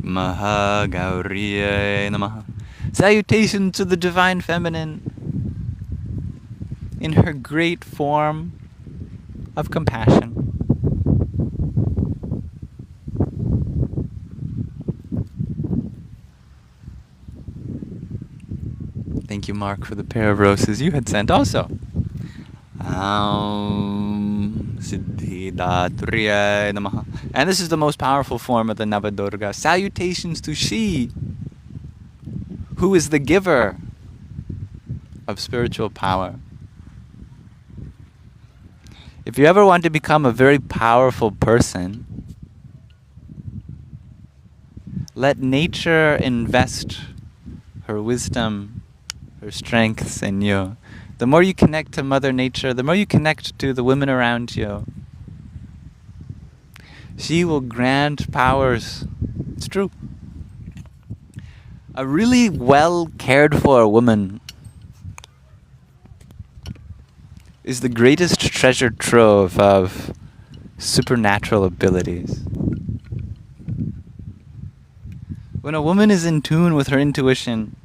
Mahagauriya Namaha. Salutation to the Divine Feminine in her great form of compassion. Thank you, Mark, for the pair of roses you had sent also. Siddhidatriya Namaha. And this is the most powerful form of the Navadurga. Salutations to she who is the giver of spiritual power. If you ever want to become a very powerful person, let nature invest her wisdom, her strengths in you. The more you connect to Mother Nature, the more you connect to the women around you, she will grant powers. It's true. A really well cared for woman is the greatest treasure trove of supernatural abilities. When a woman is in tune with her intuition,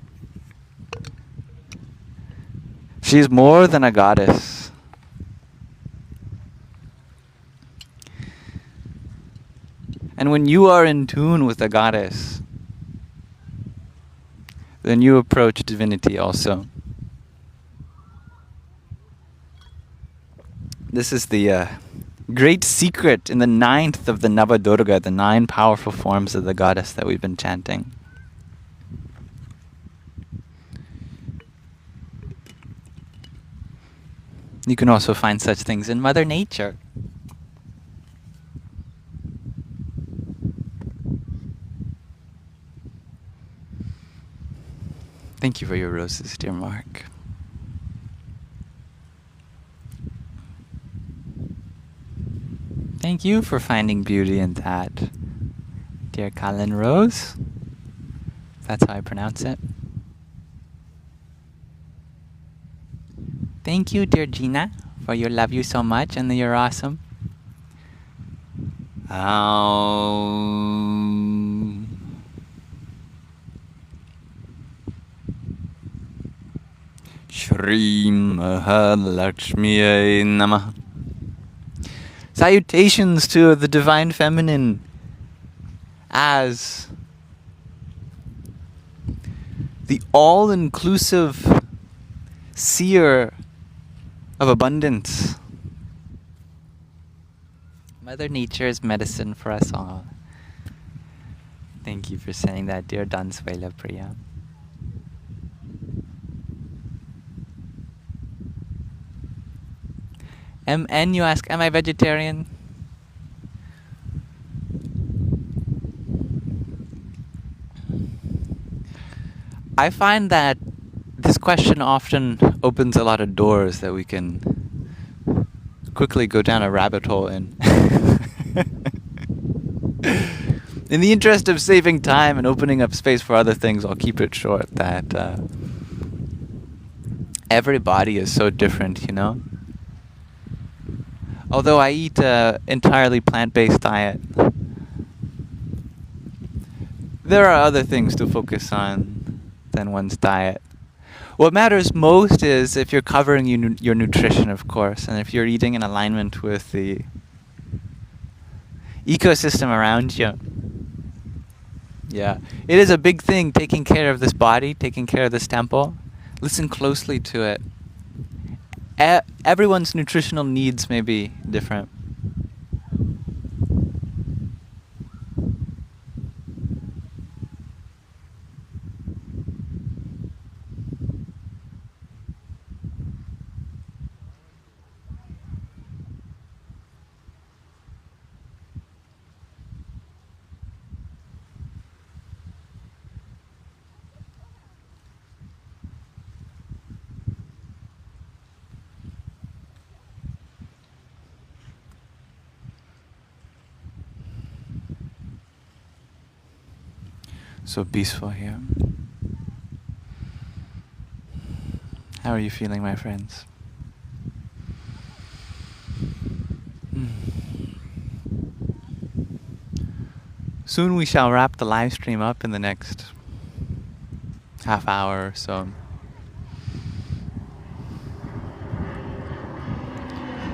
she is more than a goddess. And when you are in tune with a goddess, then you approach divinity also. This is the great secret in the 9th of the Navadurga, the 9 powerful forms of the goddess that we've been chanting. You can also find such things in Mother Nature. Thank you for your roses, dear Mark. Thank you for finding beauty in that, dear Colin Rose. That's how I pronounce it. Thank you, dear Gina, for your love you so much and you're awesome. Shri Mahalakshmi Namaha. Salutations to the Divine Feminine as the all-inclusive seer of abundance. Mother Nature is medicine for us all. Thank you for saying that, dear Danswela Priya. MN, you ask, am I vegetarian? I find that this question often opens a lot of doors that we can quickly go down a rabbit hole in. In the interest of saving time and opening up space for other things, I'll keep it short. That every body is so different, you know? Although I eat an entirely plant-based diet, there are other things to focus on than one's diet. What matters most is if you're covering your nutrition, of course, and if you're eating in alignment with the ecosystem around you. Yeah, it is a big thing, taking care of this body, taking care of this temple. Listen closely to it. Everyone's nutritional needs may be different. So peaceful here. How are you feeling, my friends? Soon we shall wrap the live stream up in the next half hour or so.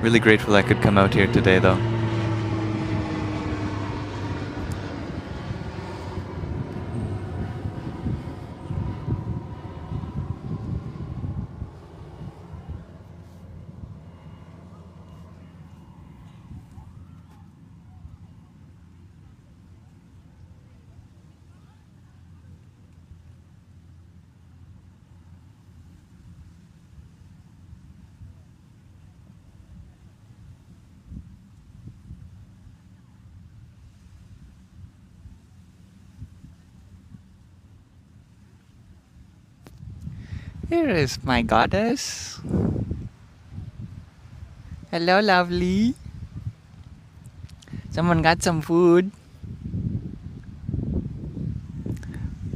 Really grateful I could come out here today, though. Here is my goddess. Hello, lovely. Someone got some food.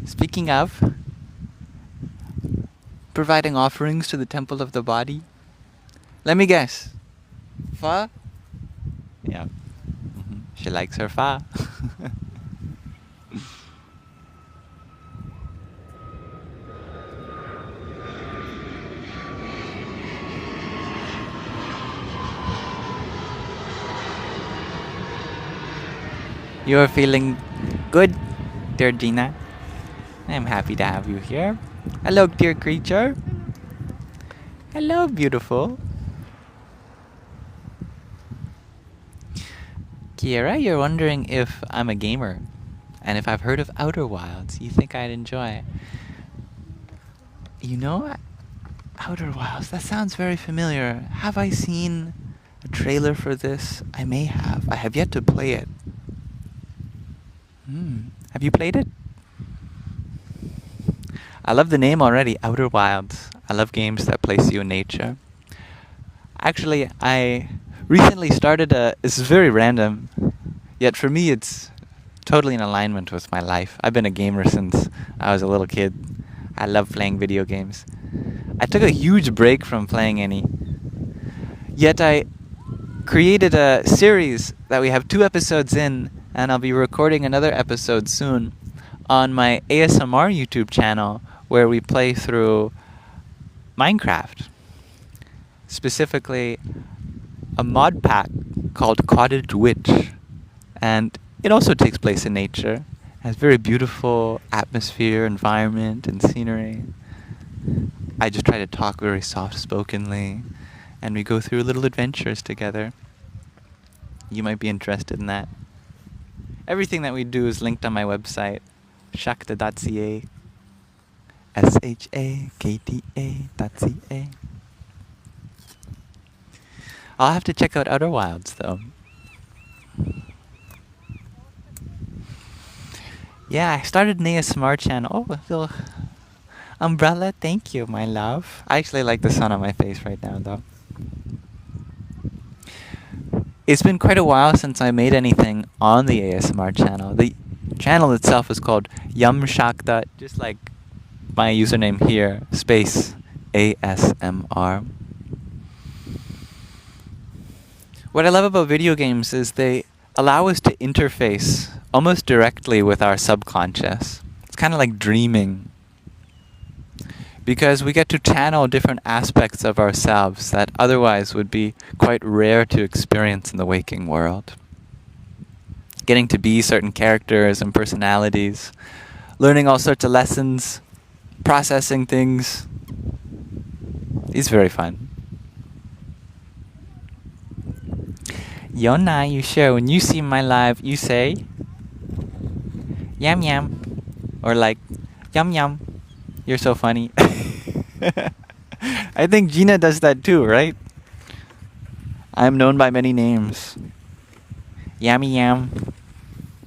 Speaking of, providing offerings to the temple of the body. Let me guess. Pho? Yeah. She likes her pho. You are feeling good, dear Gina? I am happy to have you here. Hello, dear creature. Hello, beautiful. Kiera, you're wondering if I'm a gamer and if I've heard of Outer Wilds. You think I'd enjoy? You know, Outer Wilds, that sounds very familiar. Have I seen a trailer for this? I may have. I have yet to play it. Have you played it? I love the name already, Outer Wilds. I love games that place you in nature. Actually, I recently started this is very random, yet for me it's totally in alignment with my life. I've been a gamer since I was a little kid. I love playing video games. I took a huge break from playing any, yet I created a series that we have 2 episodes in, and I'll be recording another episode soon on my ASMR YouTube channel where we play through Minecraft. Specifically, a mod pack called Cottage Witch. And it also takes place in nature. Has very beautiful atmosphere, environment, and scenery. I just try to talk very soft-spokenly, and we go through little adventures together. You might be interested in that. Everything that we do is linked on my website, shakta.ca. SHAKTA.ca. I'll have to check out Outer Wilds, though. Yeah, I started an ASMR channel. Oh, a little umbrella. Thank you, my love. I actually like the sun on my face right now, though. It's been quite a while since I made anything on the ASMR channel. The channel itself is called Yum Shakta, just like my username here, space ASMR. What I love about video games is they allow us to interface almost directly with our subconscious. It's kind of like dreaming, because we get to channel different aspects of ourselves that otherwise would be quite rare to experience in the waking world. Getting to be certain characters and personalities, learning all sorts of lessons, processing things, is very fun. Yona, you share, when you see my live, you say, yam yam, or like, yum yum. You're so funny. I think Gina does that too, right? I'm known by many names. Yammy Yam,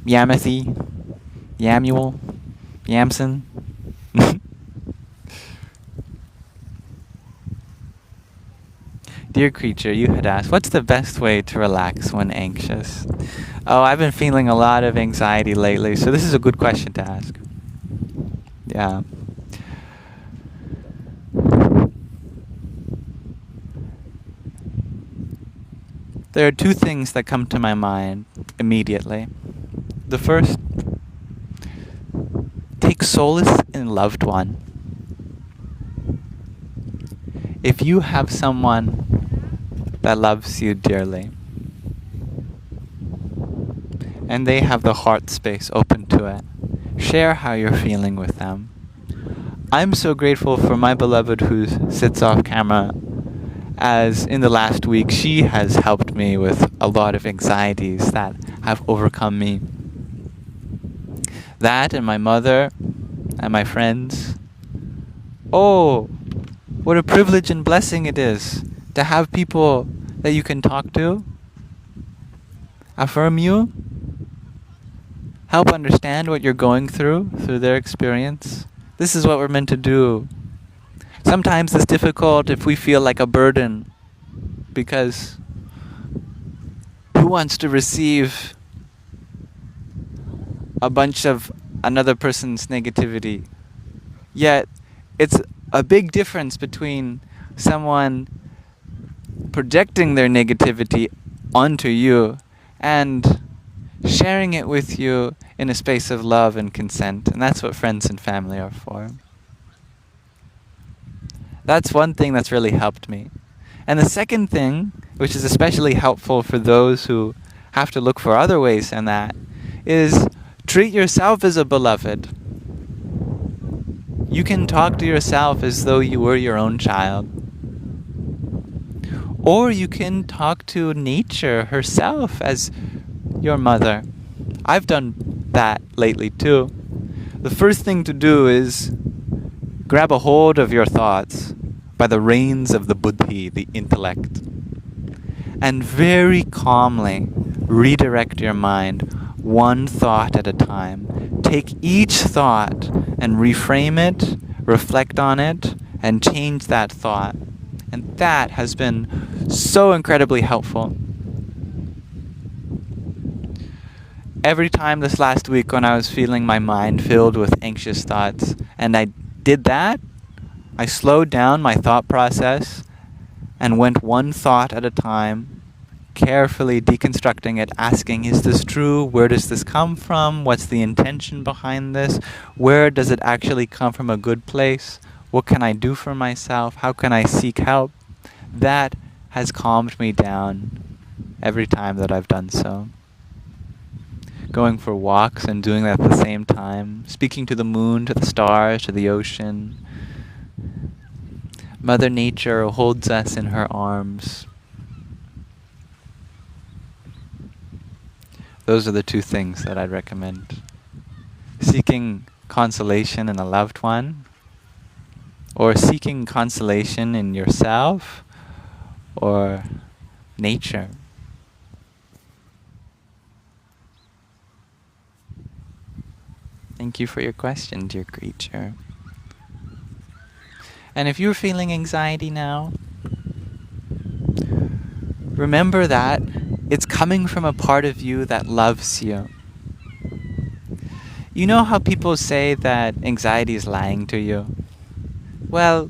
Yamathy, Yamuel, Yamson. Dear creature, you had asked, what's the best way to relax when anxious? Oh, I've been feeling a lot of anxiety lately, so this is a good question to ask. Yeah. There are two things that come to my mind immediately. The first, take solace in a loved one. If you have someone that loves you dearly, and they have the heart space open to it, share how you're feeling with them. I'm so grateful for my beloved who sits off camera, as in the last week she has helped me with a lot of anxieties that have overcome me. That and my mother and my friends. Oh, what a privilege and blessing it is to have people that you can talk to, affirm you, help understand what you're going through their experience. This is what we're meant to do. Sometimes it's difficult if we feel like a burden, because who wants to receive a bunch of another person's negativity? Yet, it's a big difference between someone projecting their negativity onto you and sharing it with you in a space of love and consent. And that's what friends and family are for. That's one thing that's really helped me. And the second thing, which is especially helpful for those who have to look for other ways than that, is treat yourself as a beloved. You can talk to yourself as though you were your own child. Or you can talk to nature herself as your mother. I've done that lately too. The first thing to do is grab a hold of your thoughts by the reins of the buddhi, the intellect, and very calmly redirect your mind one thought at a time. Take each thought and reframe it, reflect on it, and change that thought. And that has been so incredibly helpful. Every time this last week when I was feeling my mind filled with anxious thoughts, and I did that, I slowed down my thought process and went one thought at a time, carefully deconstructing it, asking, is this true? Where does this come from? What's the intention behind this? Where does it actually come from a good place? What can I do for myself? How can I seek help? That has calmed me down every time that I've done so. going for walks and doing that at the same time, speaking to the moon, to the stars, to the ocean. Mother Nature holds us in her arms. Those are the two things that I'd recommend. Seeking consolation in a loved one, or seeking consolation in yourself, or nature. Thank you for your question, dear creature. And if you're feeling anxiety now, remember that it's coming from a part of you that loves you. You know how people say that anxiety is lying to you? Well,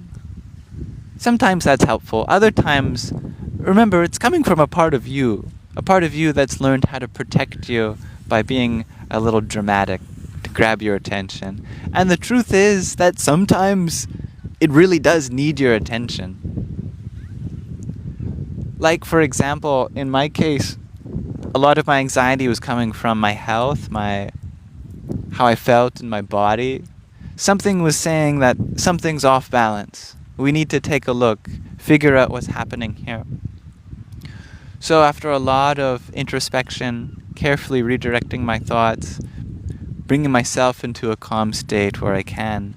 sometimes that's helpful. Other times, remember, it's coming from a part of you that's learned how to protect you by being a little dramatic to grab your attention. And the truth is that sometimes it really does need your attention. Like, for example, in my case, a lot of my anxiety was coming from my health, how I felt in my body. Something was saying that something's off balance. We need to take a look, figure out what's happening here. So after a lot of introspection, carefully redirecting my thoughts, bringing myself into a calm state where I can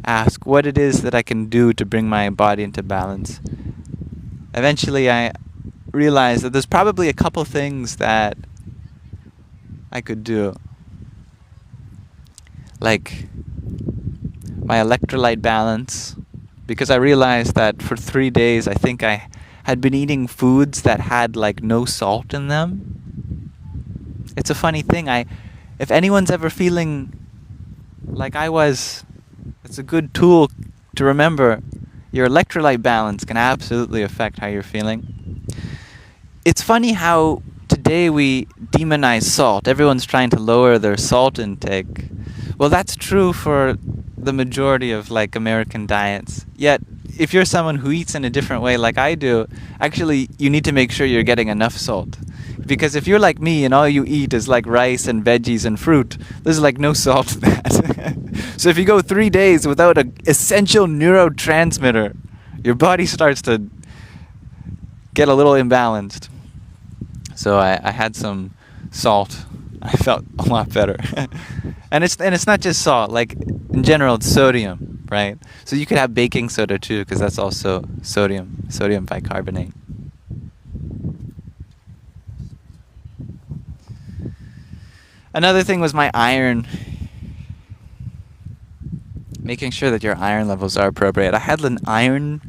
ask what it is that I can do to bring my body into balance, eventually I realized that there's probably a couple things that I could do. Like my electrolyte balance, because I realized that for 3 days I think I had been eating foods that had like no salt in them. It's a funny thing. If anyone's ever feeling like I was, it's a good tool to remember. Your electrolyte balance can absolutely affect how you're feeling. It's funny how today we demonize salt. Everyone's trying to lower their salt intake. Well, that's true for the majority of like American diets. Yet, if you're someone who eats in a different way like I do, actually you need to make sure you're getting enough salt. Because if you're like me and all you eat is like rice and veggies and fruit, there's like no salt in that. So if you go 3 days without an essential neurotransmitter, your body starts to get a little imbalanced. So I had some salt. I felt a lot better. And it's not just salt, like in general it's sodium, right? So you could have baking soda too, because that's also sodium bicarbonate. Another thing was my iron. Making sure that your iron levels are appropriate. I had an iron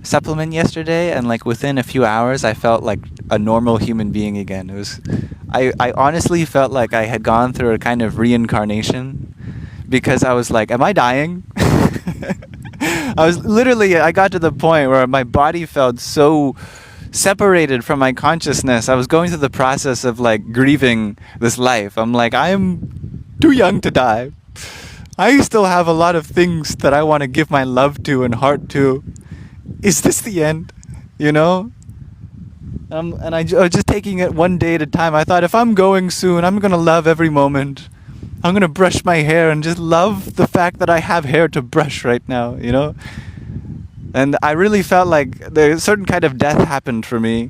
supplement yesterday, and like within a few hours I felt like a normal human being again. I honestly felt like I had gone through a kind of reincarnation, because I was like, am I dying? I got to the point where my body felt so separated from my consciousness. I was going through the process of like grieving this life. I'm like, I am too young to die. I still have a lot of things that I want to give my love to and heart to. Is this the end? You know? And I was just taking it one day at a time. I thought, if I'm going soon, I'm going to love every moment. I'm going to brush my hair and just love the fact that I have hair to brush right now, you know? And I really felt like a certain kind of death happened for me.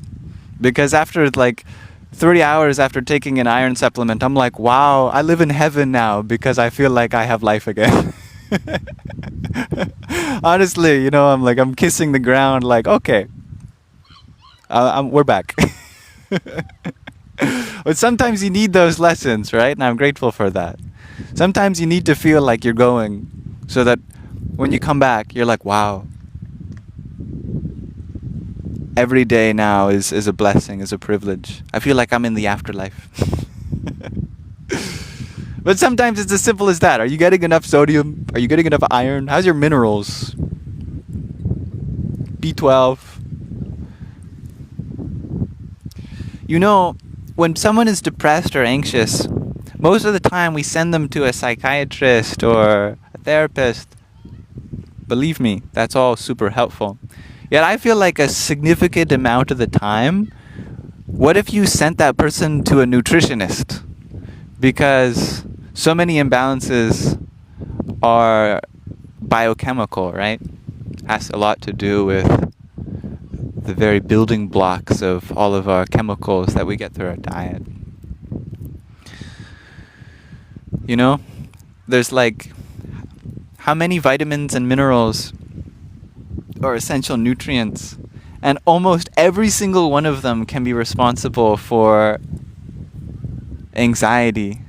Because after like 3 hours after taking an iron supplement, I'm like, wow, I live in heaven now because I feel like I have life again. Honestly, you know, I'm kissing the ground like, okay, we're back. But sometimes you need those lessons, right? And I'm grateful for that. Sometimes you need to feel like you're going so that when you come back, you're like, wow. Every day now is a blessing, is a privilege. I feel like I'm in the afterlife. But sometimes it's as simple as that. Are you getting enough sodium? Are you getting enough iron? How's your minerals? B12. You know, when someone is depressed or anxious, most of the time we send them to a psychiatrist or a therapist. Believe me, that's all super helpful. Yet I feel like a significant amount of the time, what if you sent that person to a nutritionist? because so many imbalances are biochemical, right? Has a lot to do with the very building blocks of all of our chemicals that we get through our diet. You know, there's like how many vitamins and minerals or essential nutrients, and almost every single one of them can be responsible for anxiety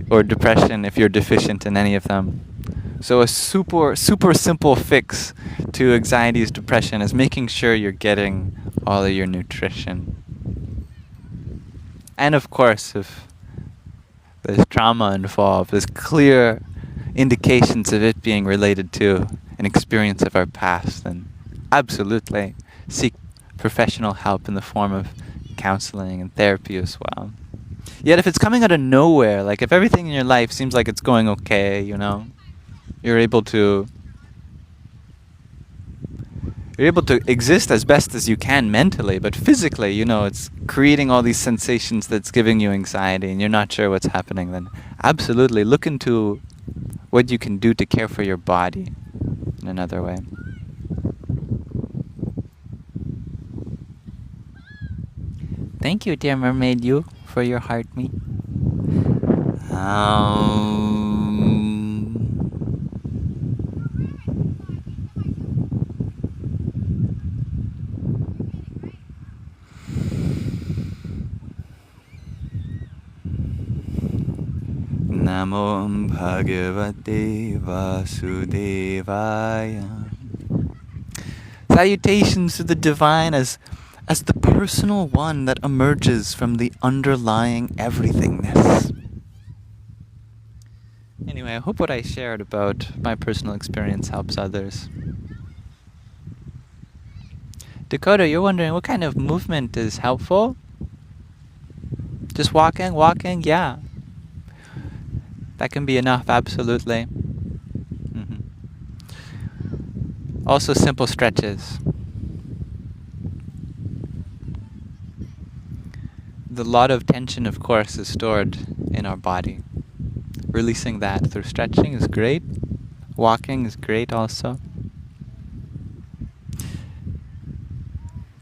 or depression if you're deficient in any of them. So a super simple fix to anxiety, depression is making sure you're getting all of your nutrition. And of course, if there's trauma involved, there's clear indications of it being related to an experience of our past, then absolutely seek professional help in the form of counseling and therapy as well. Yet if it's coming out of nowhere, like if everything in your life seems like it's going okay, you know, you're able to exist as best as you can mentally, but physically, you know, it's creating all these sensations that's giving you anxiety and you're not sure what's happening, then absolutely look into what you can do to care for your body in another way. Thank you, dear mermaid, you, for your heart me. Namo Bhagavate Vasudevaya. Salutations to the divine as the personal one that emerges from the underlying everythingness. Anyway, I hope what I shared about my personal experience helps others. Dakota, you're wondering what kind of movement is helpful? Just walking, yeah. That can be enough, absolutely. Also simple stretches. The lot of tension, of course, is stored in our body. Releasing that through stretching is great. Walking is great also.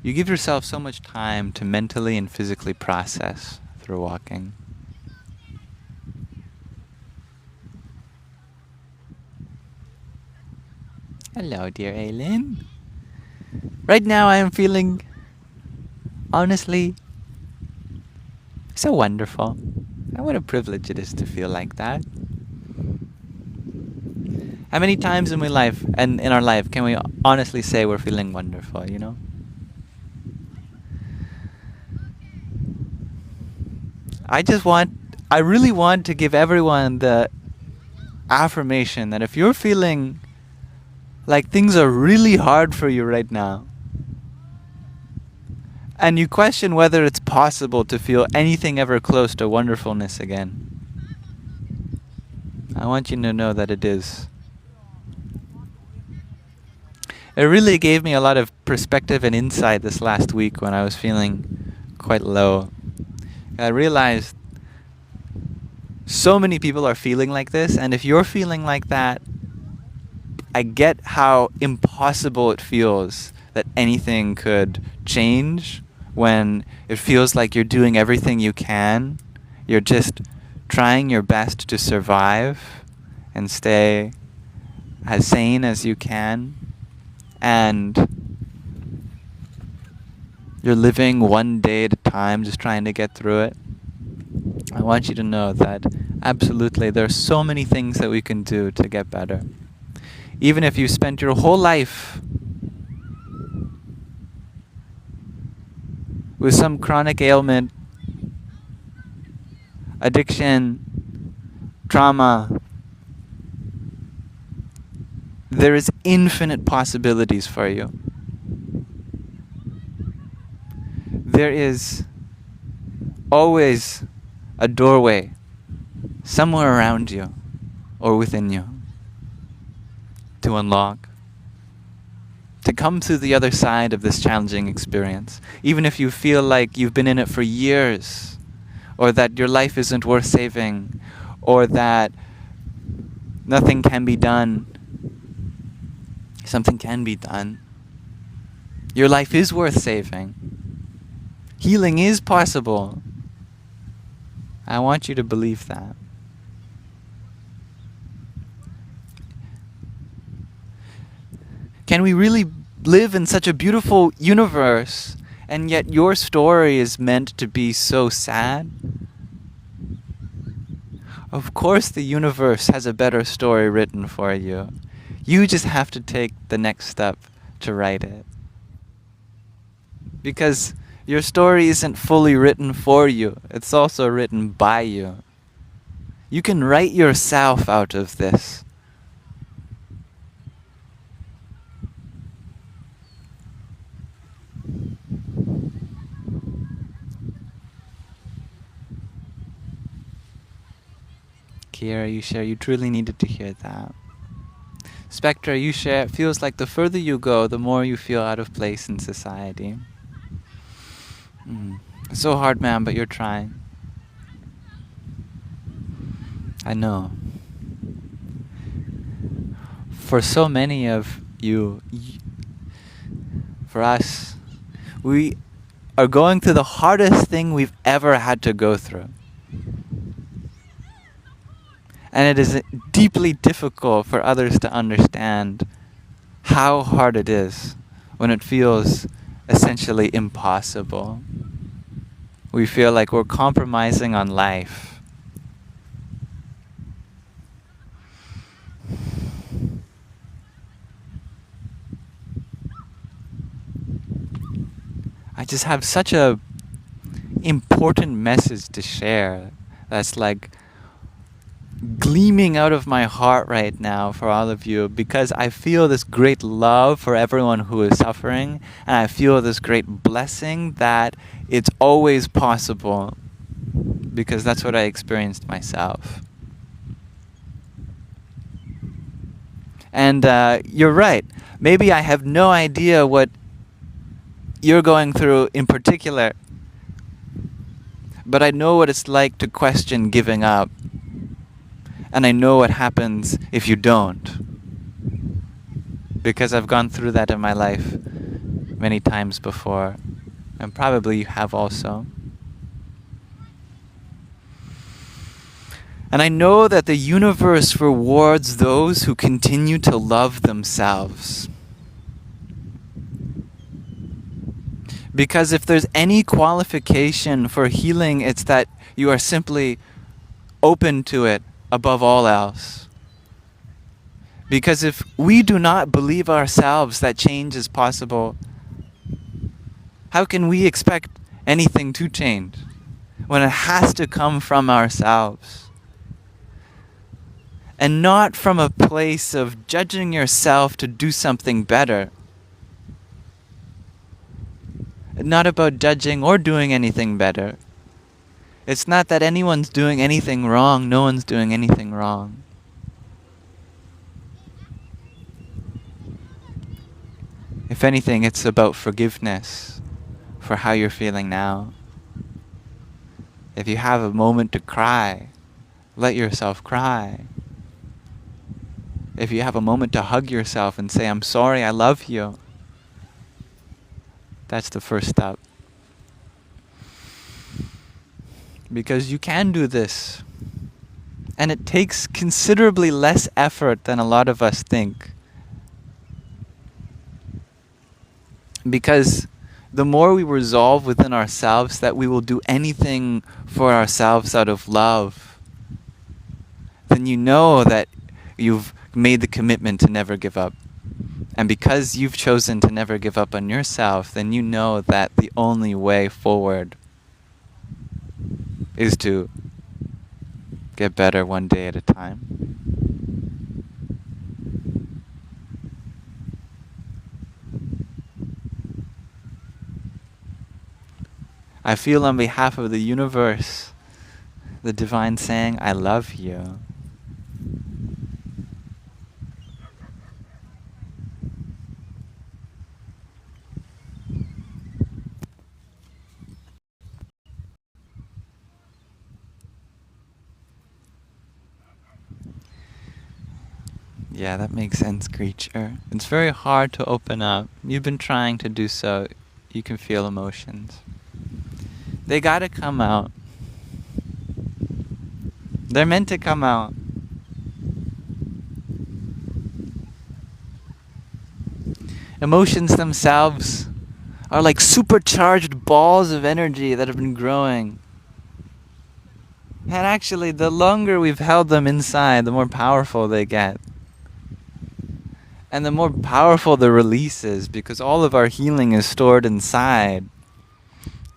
You give yourself so much time to mentally and physically process through walking. Hello, dear Aileen. Right now I am feeling, honestly, so wonderful. And what a privilege it is to feel like that. How many times in my life and in our life can we honestly say we're feeling wonderful, you know? I really want to give everyone the affirmation that if you're feeling like things are really hard for you right now, and you question whether it's possible to feel anything ever close to wonderfulness again, I want you to know that it is. It really gave me a lot of perspective and insight this last week when I was feeling quite low. I realized so many people are feeling like this, and if you're feeling like that, I get how impossible it feels that anything could change when it feels like you're doing everything you can. You're just trying your best to survive and stay as sane as you can. And you're living one day at a time, just trying to get through it. I want you to know that absolutely there are so many things that we can do to get better. Even if you spent your whole life with some chronic ailment, addiction, trauma, there is infinite possibilities for you. There is always a doorway somewhere around you or within you to unlock, to come through the other side of this challenging experience. Even if you feel like you've been in it for years, or that your life isn't worth saving, or that nothing can be done. Something can be done. Your life is worth saving. Healing is possible. I want you to believe that. Can we really live in such a beautiful universe, and yet your story is meant to be so sad? Of course the universe has a better story written for you. You just have to take the next step to write it. Because your story isn't fully written for you, it's also written by you. You can write yourself out of this. Kira, you share, you truly needed to hear that. Spectra, you share, it feels like the further you go, the more you feel out of place in society. It's so hard, man, but you're trying. I know. For so many of you, for us, we are going through the hardest thing we've ever had to go through. And it is deeply difficult for others to understand how hard it is when it feels essentially impossible. We feel like we're compromising on life. I just have such a important message to share that's like gleaming out of my heart right now for all of you, because I feel this great love for everyone who is suffering, and I feel this great blessing that it's always possible, because that's what I experienced myself. And you're right. Maybe I have no idea what you're going through in particular, but I know what it's like to question giving up. And I know what happens if you don't. Because I've gone through that in my life many times before. And probably you have also. And I know that the universe rewards those who continue to love themselves. Because if there's any qualification for healing, it's that you are simply open to it above all else. Because if we do not believe ourselves that change is possible, how can we expect anything to change when it has to come from ourselves? And not from a place of judging yourself to do something better. Not about judging or doing anything better. It's not that anyone's doing anything wrong. No one's doing anything wrong. If anything, it's about forgiveness for how you're feeling now. If you have a moment to cry, let yourself cry. If you have a moment to hug yourself and say, I'm sorry, I love you, that's the first step. Because you can do this. And it takes considerably less effort than a lot of us think. Because the more we resolve within ourselves that we will do anything for ourselves out of love, then you know that you've made the commitment to never give up. And because you've chosen to never give up on yourself, then you know that the only way forward is to get better one day at a time. I feel on behalf of the universe, the divine saying, I love you. Yeah, that makes sense, creature. It's very hard to open up. You've been trying to do so. You can feel emotions. They gotta come out. They're meant to come out. Emotions themselves are like supercharged balls of energy that have been growing. And actually, the longer we've held them inside, the more powerful they get. And the more powerful the release is, because all of our healing is stored inside.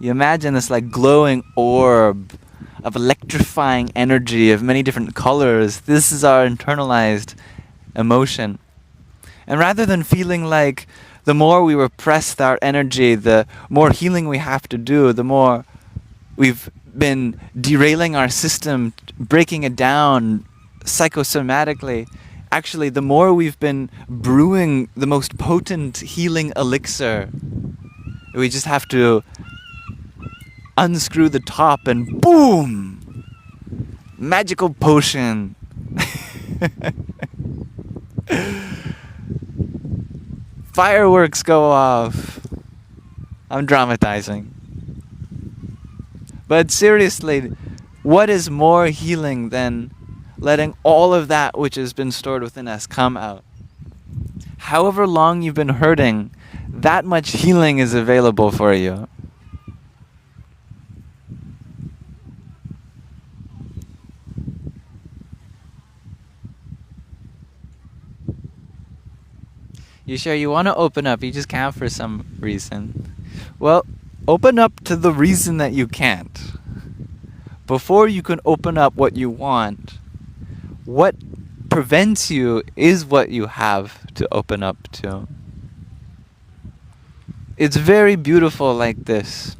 You imagine this like glowing orb of electrifying energy of many different colors. This is our internalized emotion. And rather than feeling like the more we repress our energy, the more healing we have to do, the more we've been derailing our system, breaking it down psychosomatically, actually, the more we've been brewing the most potent healing elixir. We just have to unscrew the top and boom! Magical potion! Fireworks go off! I'm dramatizing. But seriously, what is more healing than letting all of that which has been stored within us come out? However long you've been hurting, that much healing is available for you. You sure you want to open up? You just can't for some reason. Well, open up to the reason that you can't. Before you can open up what you want, what prevents you is what you have to open up to. It's very beautiful like this.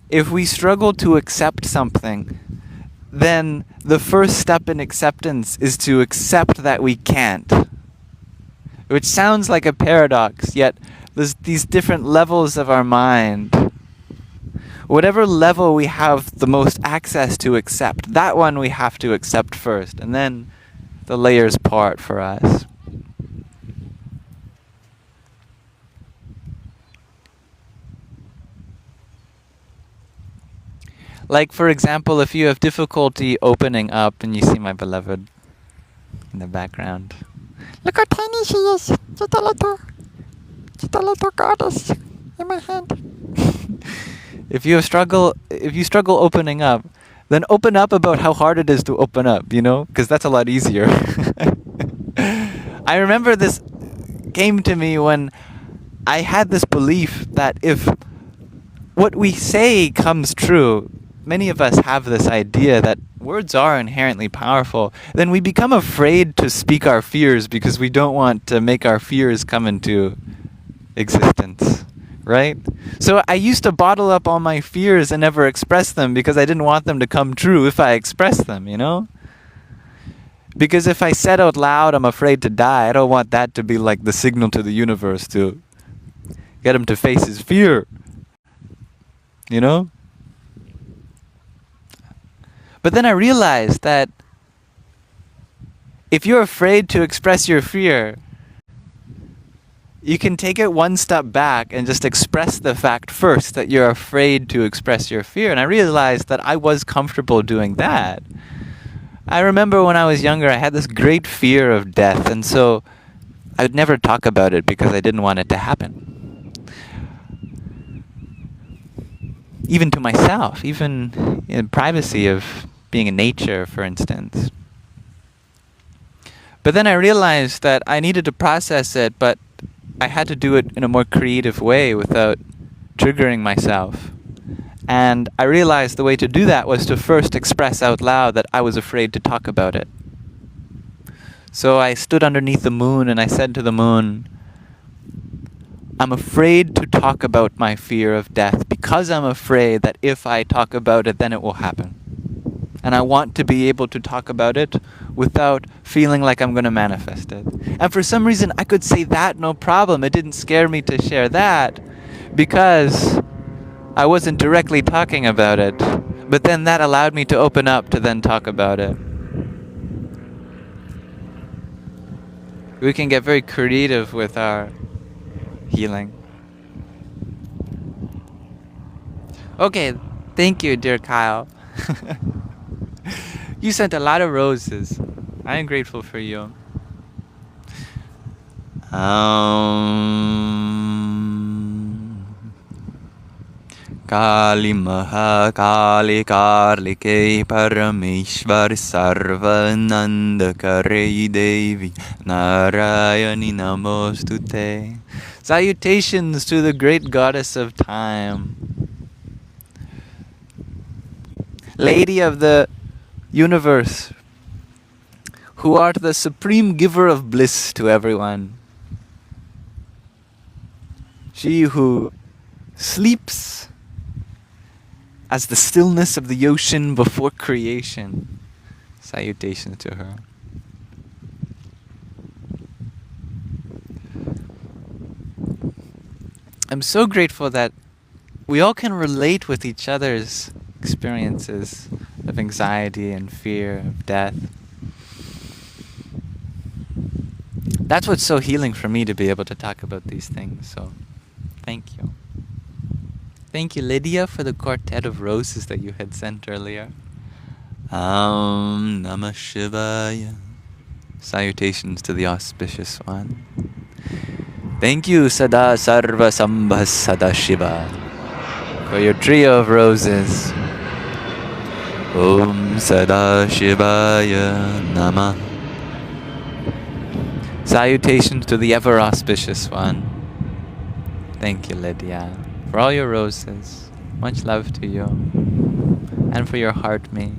If we struggle to accept something, then the first step in acceptance is to accept that we can't. Which sounds like a paradox, yet there's these different levels of our mind. Whatever level we have the most access to accept, that one we have to accept first, and then the layers part for us. Like, for example, if you have difficulty opening up, and you see my beloved in the background. Look how tiny she is! Just a little goddess in my hand. If you struggle opening up, then open up about how hard it is to open up, you know? Because that's a lot easier. I remember this came to me when I had this belief that if what we say comes true, many of us have this idea that words are inherently powerful, then we become afraid to speak our fears because we don't want to make our fears come into existence, right? So I used to bottle up all my fears and never express them because I didn't want them to come true if I expressed them, you know? Because if I said out loud, I'm afraid to die, I don't want that to be like the signal to the universe to get him to face his fear, you know? But then I realized that if you're afraid to express your fear, you can take it one step back and just express the fact first that you're afraid to express your fear. And I realized that I was comfortable doing that. I remember when I was younger, I had this great fear of death, and so I would never talk about it because I didn't want it to happen. Even to myself, even in privacy of being in nature, for instance. But then I realized that I needed to process it, but I had to do it in a more creative way without triggering myself. And I realized the way to do that was to first express out loud that I was afraid to talk about it. So I stood underneath the moon and I said to the moon, I'm afraid to talk about my fear of death because I'm afraid that if I talk about it, then it will happen. And I want to be able to talk about it without feeling like I'm going to manifest it. And for some reason, I could say that no problem. It didn't scare me to share that because I wasn't directly talking about it. But then that allowed me to open up to then talk about it. We can get very creative with our healing. Okay, thank you, dear Kyle. You sent a lot of roses. I am grateful for you. Kali Maha Kali Karlike Parameshwar Sarvananda Kare Devi Narayani Namostute. Salutations to the great goddess of time, Lady of the universe, who art the supreme giver of bliss to everyone. She who sleeps as the stillness of the ocean before creation. Salutations to her. I'm so grateful that we all can relate with each other's experiences of anxiety and fear of death. That's what's so healing for me, to be able to talk about these things, so thank you. Thank you, Lydia, for the quartet of roses that you had sent earlier. Namah Shivaya. Salutations to the auspicious one. Thank you, Sada Sarva Sambhas Sada Shiva, for your trio of roses. Om Sada Shivaya Namah. Salutations to the ever auspicious one. Thank you, Lydia, for all your roses. Much love to you, and for your heart me.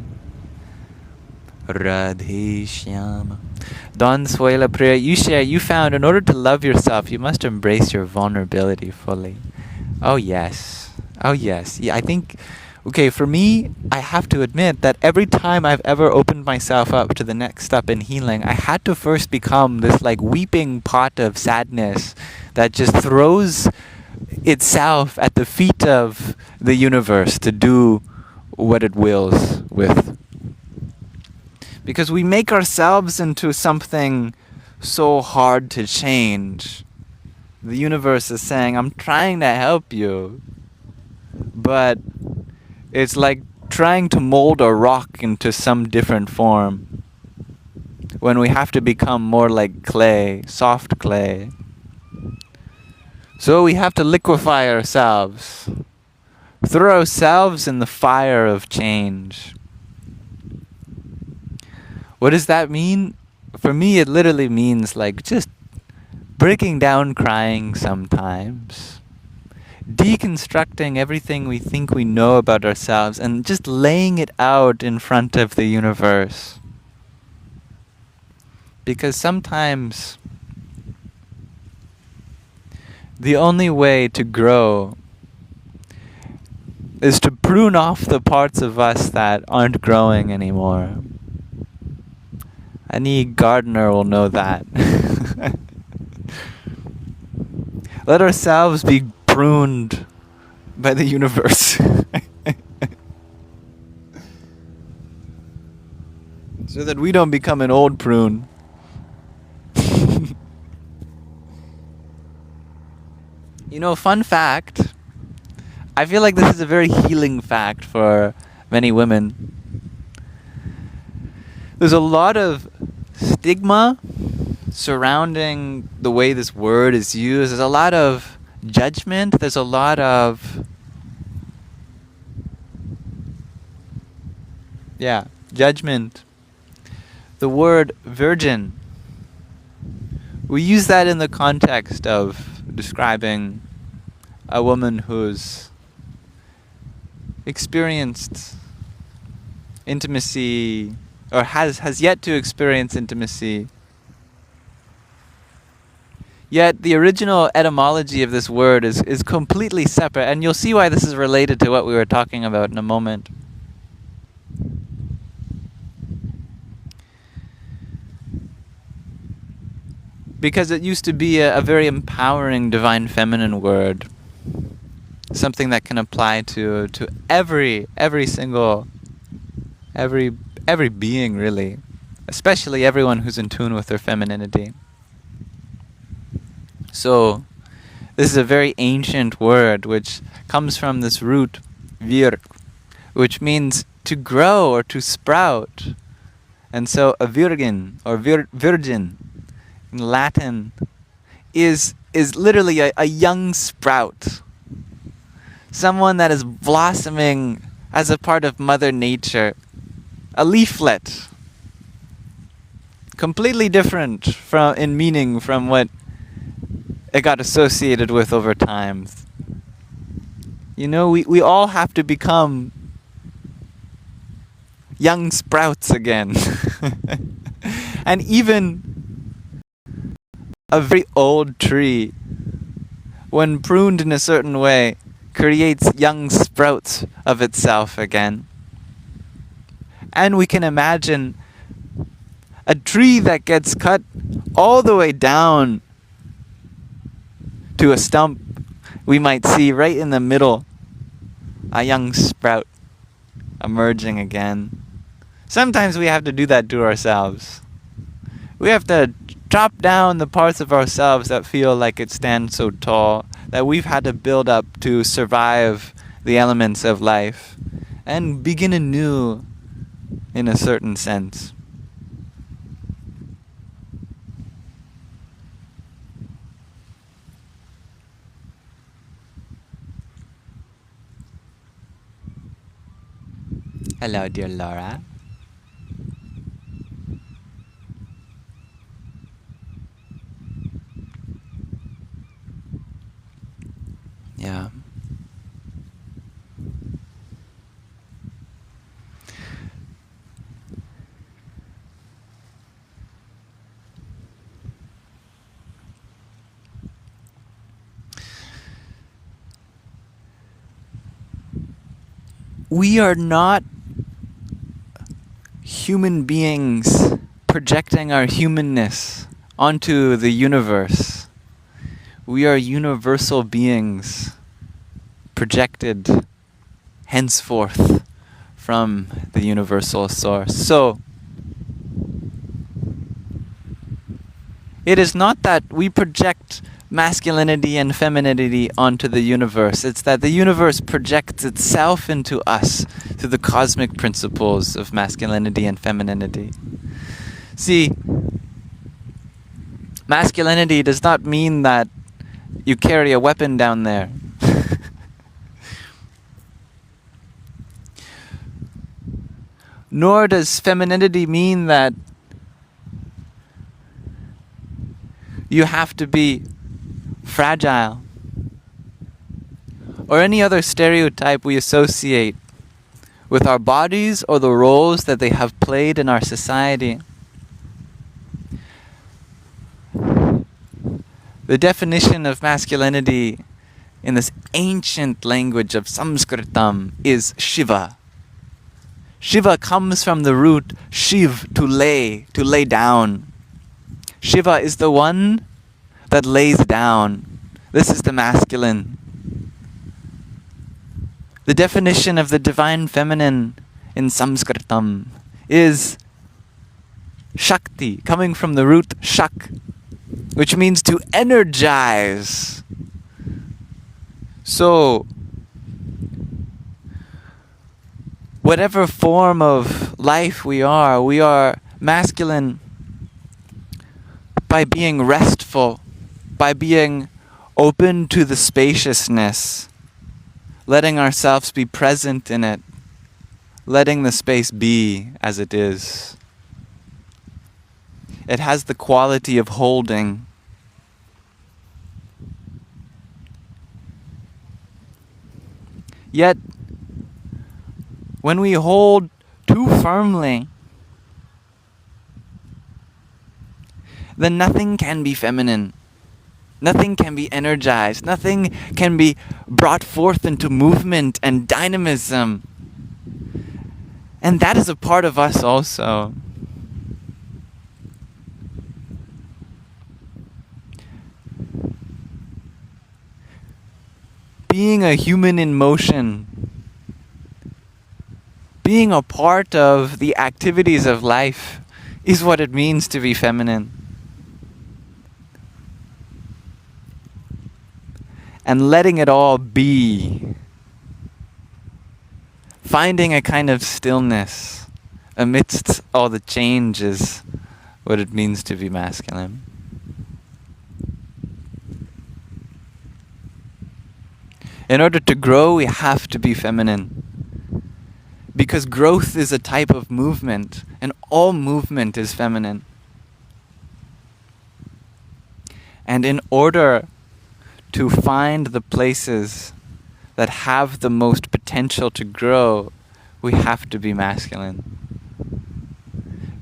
Radhe Shyama. Don Suela Priya, you found in order to love yourself, you must embrace your vulnerability fully. Oh yes. Oh yes. Yeah, I think, okay, for me, I have to admit that every time I've ever opened myself up to the next step in healing, I had to first become this like weeping pot of sadness that just throws itself at the feet of the universe to do what it wills with. Because we make ourselves into something so hard to change. The universe is saying, I'm trying to help you. But it's like trying to mold a rock into some different form, when we have to become more like clay, soft clay. So we have to liquefy ourselves, throw ourselves in the fire of change. What does that mean? For me, it literally means like just breaking down crying sometimes, deconstructing everything we think we know about ourselves and just laying it out in front of the universe. Because sometimes the only way to grow is to prune off the parts of us that aren't growing anymore. Any gardener will know that. Let ourselves be pruned by the universe. So that we don't become an old prune. You know, fun fact, I feel like this is a very healing fact for many women. There's a lot of stigma surrounding the way this word is used. There's a lot of judgment. There's a lot of judgment. The word virgin, we use that in the context of describing a woman who's experienced intimacy, or has yet to experience intimacy. Yet the original etymology of this word is completely separate, and you'll see why this is related to what we were talking about in a moment. Because it used to be a very empowering divine feminine word, something that can apply to every being, really, especially everyone who's in tune with their femininity. So this is a very ancient word which comes from this root vir, which means to grow or to sprout. And so a virgin or virgin in Latin is literally a young sprout. Someone that is blossoming as a part of Mother Nature. A leaflet. Completely different in meaning from what it got associated with over time. You know, we all have to become young sprouts again. And even a very old tree, when pruned in a certain way, creates young sprouts of itself again. And we can imagine a tree that gets cut all the way down to a stump. We might see right in the middle a young sprout emerging again. Sometimes we have to do that to ourselves. We have to chop down the parts of ourselves that feel like it stands so tall, that we've had to build up to survive the elements of life, and begin anew in a certain sense. Hello, dear Laura. Yeah. We are not human beings projecting our humanness onto the universe. We are universal beings projected henceforth from the universal source. So, it is not that we project masculinity and femininity onto the universe. It's that the universe projects itself into us through the cosmic principles of masculinity and femininity. See, masculinity does not mean that you carry a weapon down there. Nor does femininity mean that you have to be fragile, or any other stereotype we associate with our bodies or the roles that they have played in our society. The definition of masculinity in this ancient language of Sanskritam is Shiva. Shiva comes from the root Shiv, to lay down. Shiva is the one that lays down. This is the masculine. The definition of the divine feminine in Sanskritam is Shakti, coming from the root Shak, which means to energize. So, whatever form of life we are masculine by being restful, by being open to the spaciousness, letting ourselves be present in it, letting the space be as it is. It has the quality of holding. Yet, when we hold too firmly, then nothing can be feminine. Nothing can be energized. Nothing can be brought forth into movement and dynamism. And that is a part of us also. Being a human in motion, being a part of the activities of life, is what it means to be feminine. and letting it all be. Finding a kind of stillness amidst all the change is what it means to be masculine. In order to grow, we have to be feminine. Because growth is a type of movement, and all movement is feminine. And in order to find the places that have the most potential to grow, we have to be masculine.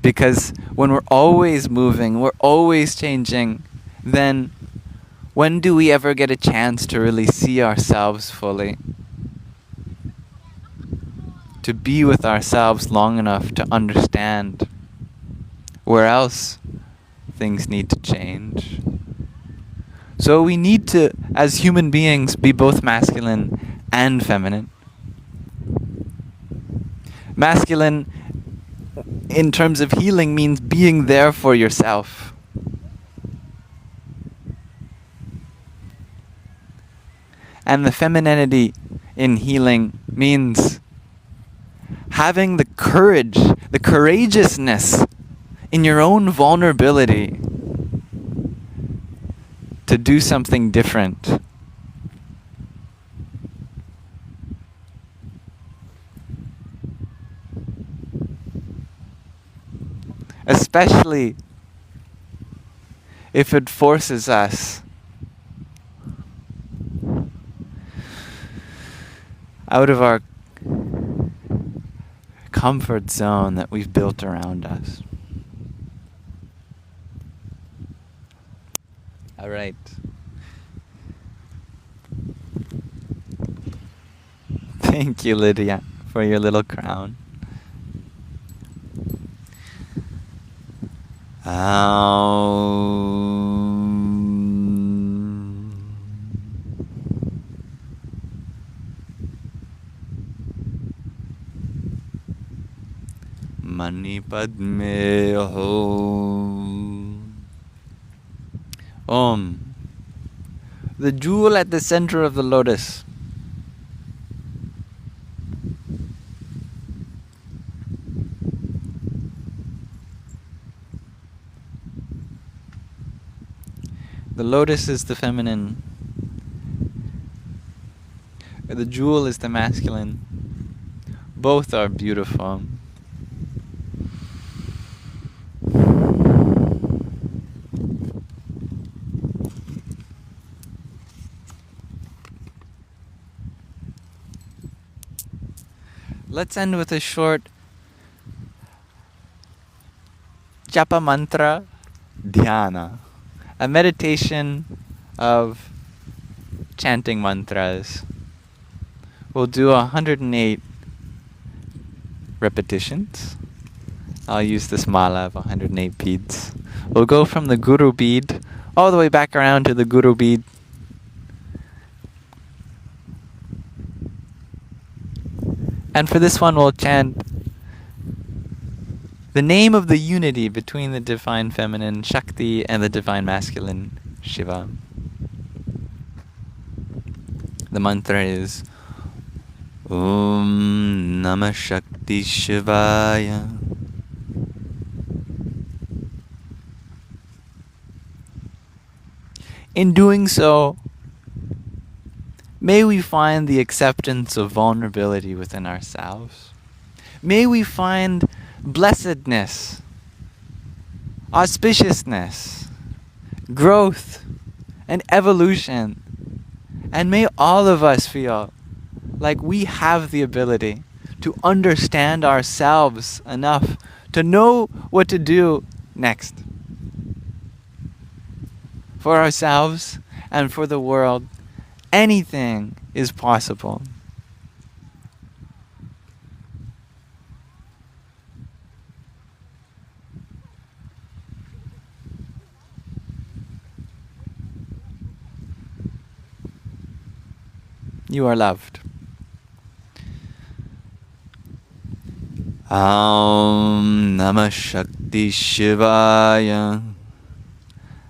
Because when we're always moving, we're always changing, then when do we ever get a chance to really see ourselves fully? To be with ourselves long enough to understand where else things need to change. So we need to, as human beings, be both masculine and feminine. Masculine, in terms of healing, means being there for yourself. And the femininity in healing means having the courage, the courageousness in your own vulnerability to do something different. Especially if it forces us out of our comfort zone that we've built around us. All right. Thank you, Lydia, for your little crown. Mani Padme Hum. Om. The jewel at the center of the lotus. The lotus is the feminine. The jewel is the masculine. Both are beautiful. Let's end with a short japa mantra dhyana, a meditation of chanting mantras. We'll do 108 repetitions. I'll use this mala of 108 beads. We'll go from the guru bead all the way back around to the guru bead. And for this one, we'll chant the name of the unity between the divine feminine Shakti and the divine masculine Shiva. The mantra is Om Namah Shakti Shivaya. In doing so, may we find the acceptance of vulnerability within ourselves. May we find blessedness, auspiciousness, growth, and evolution. And may all of us feel like we have the ability to understand ourselves enough to know what to do next. For ourselves and for the world, anything is possible. You are loved. Om Namah Shakti Shivaya.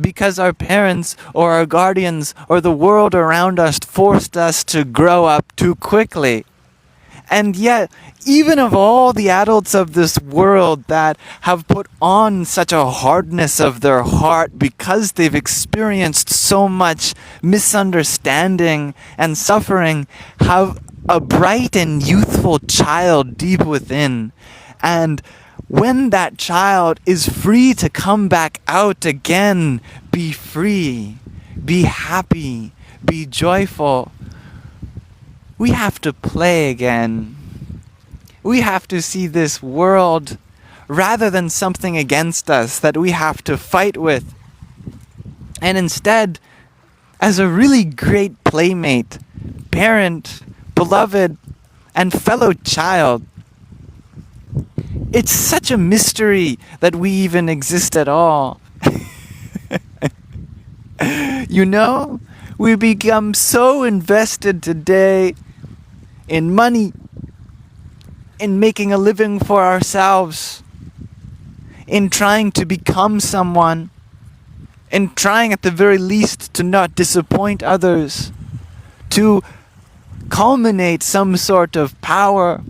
because our parents or our guardians or the world around us forced us to grow up too quickly. And yet, even of all the adults of this world that have put on such a hardness of their heart because they've experienced so much misunderstanding and suffering, have a bright and youthful child deep within. And when that child is free to come back out again, be free, be happy, be joyful, we have to play again. We have to see this world rather than something against us that we have to fight with. And instead, as a really great playmate, parent, beloved, and fellow child. It's such a mystery that we even exist at all. You know, we become so invested today in money, in making a living for ourselves, in trying to become someone, in trying at the very least to not disappoint others, to culminate some sort of power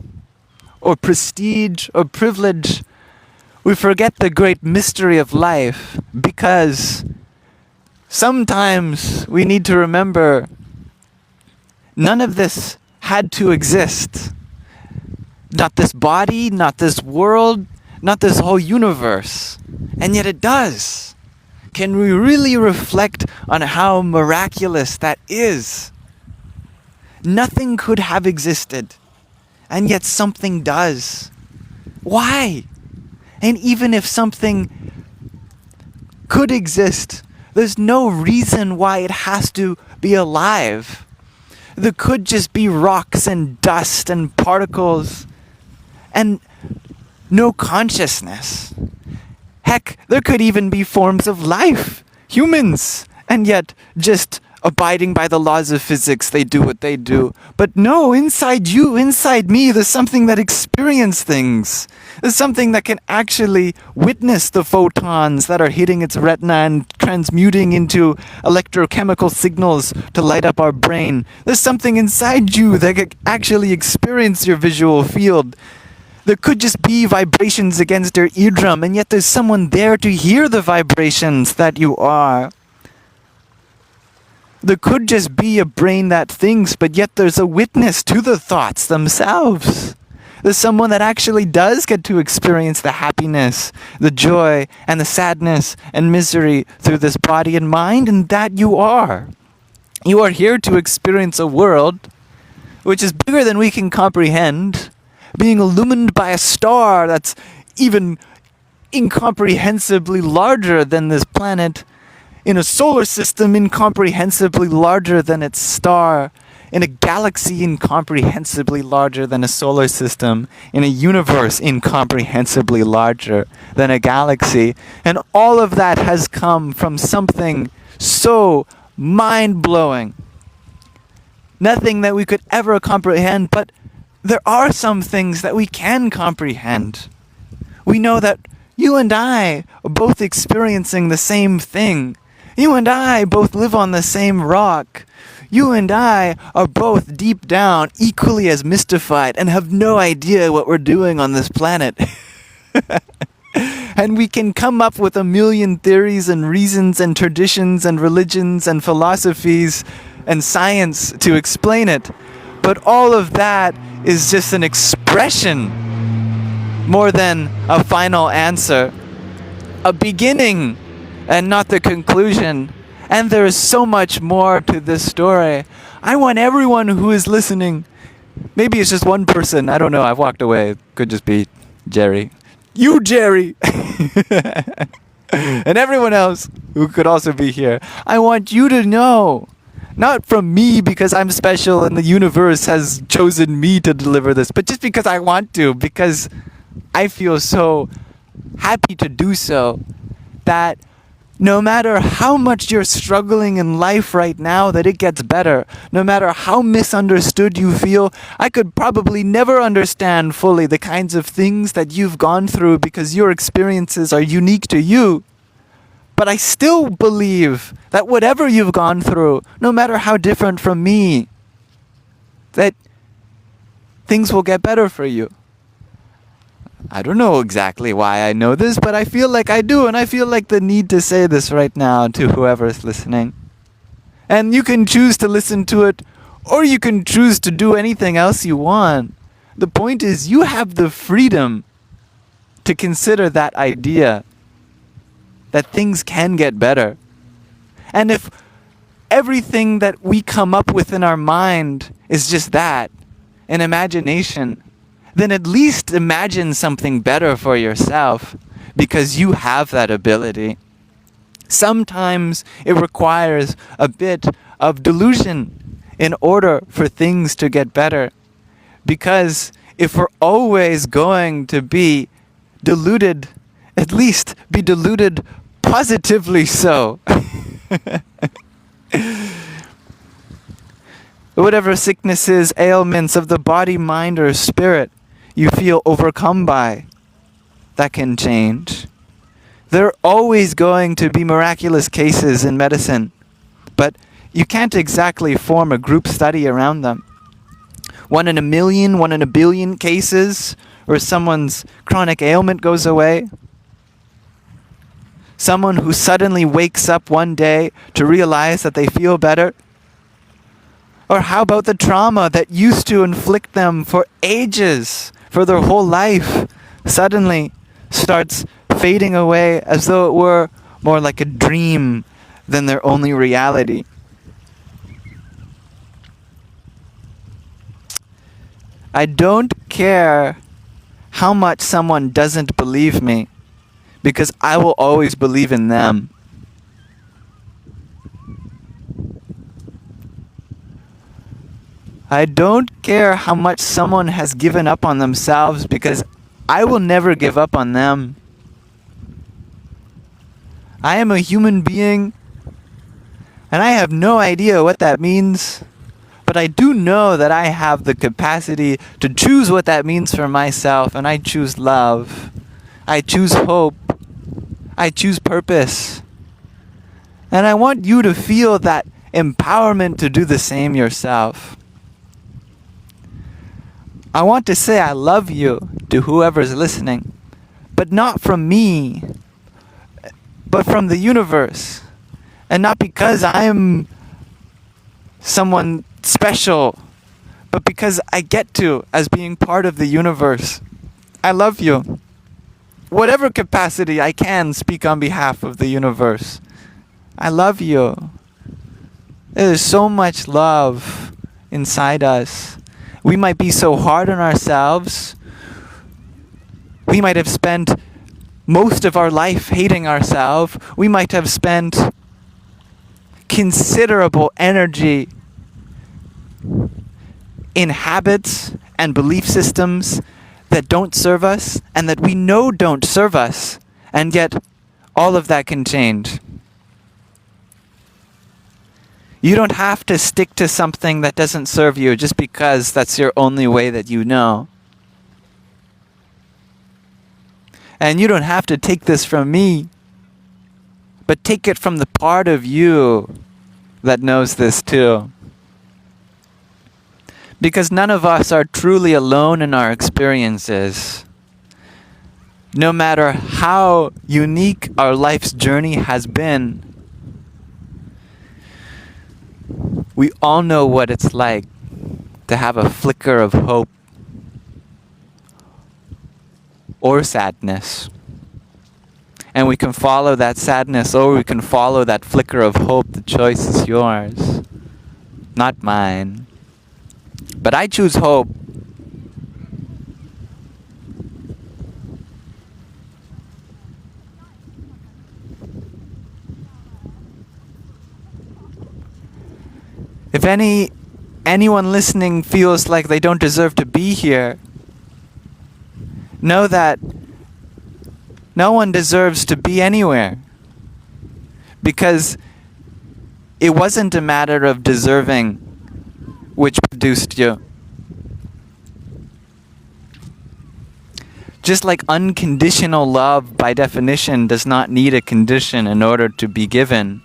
or prestige or privilege. We forget the great mystery of life because sometimes we need to remember none of this had to exist. Not this body, not this world, not this whole universe. And yet it does. Can we really reflect on how miraculous that is? Nothing could have existed, and yet something does. Why? And even if something could exist, there's no reason why it has to be alive. There could just be rocks and dust and particles and no consciousness. Heck, there could even be forms of life, humans, and yet just abiding by the laws of physics, they do what they do. But no, inside you, inside me, there's something that experiences things. There's something that can actually witness the photons that are hitting its retina and transmuting into electrochemical signals to light up our brain. There's something inside you that can actually experience your visual field. There could just be vibrations against your eardrum, and yet there's someone there to hear the vibrations that you are. There could just be a brain that thinks, but yet there's a witness to the thoughts themselves. There's someone that actually does get to experience the happiness, the joy, and the sadness and misery through this body and mind, and that you are. You are here to experience a world which is bigger than we can comprehend, being illumined by a star that's even incomprehensibly larger than this planet, in a solar system incomprehensibly larger than its star, in a galaxy incomprehensibly larger than a solar system, in a universe incomprehensibly larger than a galaxy. And all of that has come from something so mind-blowing. Nothing that we could ever comprehend, but there are some things that we can comprehend. We know that you and I are both experiencing the same thing. You and I both live on the same rock. You and I are both deep down equally as mystified and have no idea what we're doing on this planet. And we can come up with a million theories and reasons and traditions and religions and philosophies and science to explain it. But all of that is just an expression more than a final answer. A beginning and not the conclusion. And there is so much more to this story. I want everyone who is listening, maybe it's just one person, I don't know, I've walked away, it could just be Jerry. You, Jerry! And everyone else who could also be here. I want you to know, not from me because I'm special and the universe has chosen me to deliver this, but just because I want to, because I feel so happy to do so, that no matter how much you're struggling in life right now, that it gets better. No matter how misunderstood you feel, I could probably never understand fully the kinds of things that you've gone through because your experiences are unique to you. But I still believe that whatever you've gone through, no matter how different from me, that things will get better for you. I don't know exactly why I know this, but I feel like I do, and I feel like the need to say this right now to whoever is listening. And you can choose to listen to it, or you can choose to do anything else you want. The point is, you have the freedom to consider that idea that things can get better. And if everything that we come up with in our mind is just that, an imagination, then at least imagine something better for yourself, because you have that ability. Sometimes it requires a bit of delusion in order for things to get better. Because if we're always going to be deluded, at least be deluded positively so. Whatever sicknesses, ailments of the body, mind, or spirit you feel overcome by, that can change. There are always going to be miraculous cases in medicine, but you can't exactly form a group study around them. 1 in a million, 1 in a billion cases where someone's chronic ailment goes away. Someone who suddenly wakes up one day to realize that they feel better. Or how about the trauma that used to inflict them for ages, for their whole life, suddenly starts fading away as though it were more like a dream than their only reality. I don't care how much someone doesn't believe me, because I will always believe in them. I don't care how much someone has given up on themselves, because I will never give up on them. I am a human being, and I have no idea what that means, but I do know that I have the capacity to choose what that means for myself, and I choose love. I choose hope. I choose purpose. And I want you to feel that empowerment to do the same yourself. I want to say I love you to whoever's listening, but not from me, but from the universe. And not because I'm someone special, but because I get to as being part of the universe. I love you. Whatever capacity I can speak on behalf of the universe. I love you. There's so much love inside us. We might be so hard on ourselves. We might have spent most of our life hating ourselves. We might have spent considerable energy in habits and belief systems that don't serve us and that we know don't serve us. And yet, all of that can change. You don't have to stick to something that doesn't serve you just because that's your only way that you know. And you don't have to take this from me, but take it from the part of you that knows this too. Because none of us are truly alone in our experiences. No matter how unique our life's journey has been, we all know what it's like to have a flicker of hope or sadness. And we can follow that sadness or we can follow that flicker of hope. The choice is yours, not mine. But I choose hope. If anyone listening feels like they don't deserve to be here, know that no one deserves to be anywhere. Because it wasn't a matter of deserving which produced you. Just like unconditional love, by definition, does not need a condition in order to be given,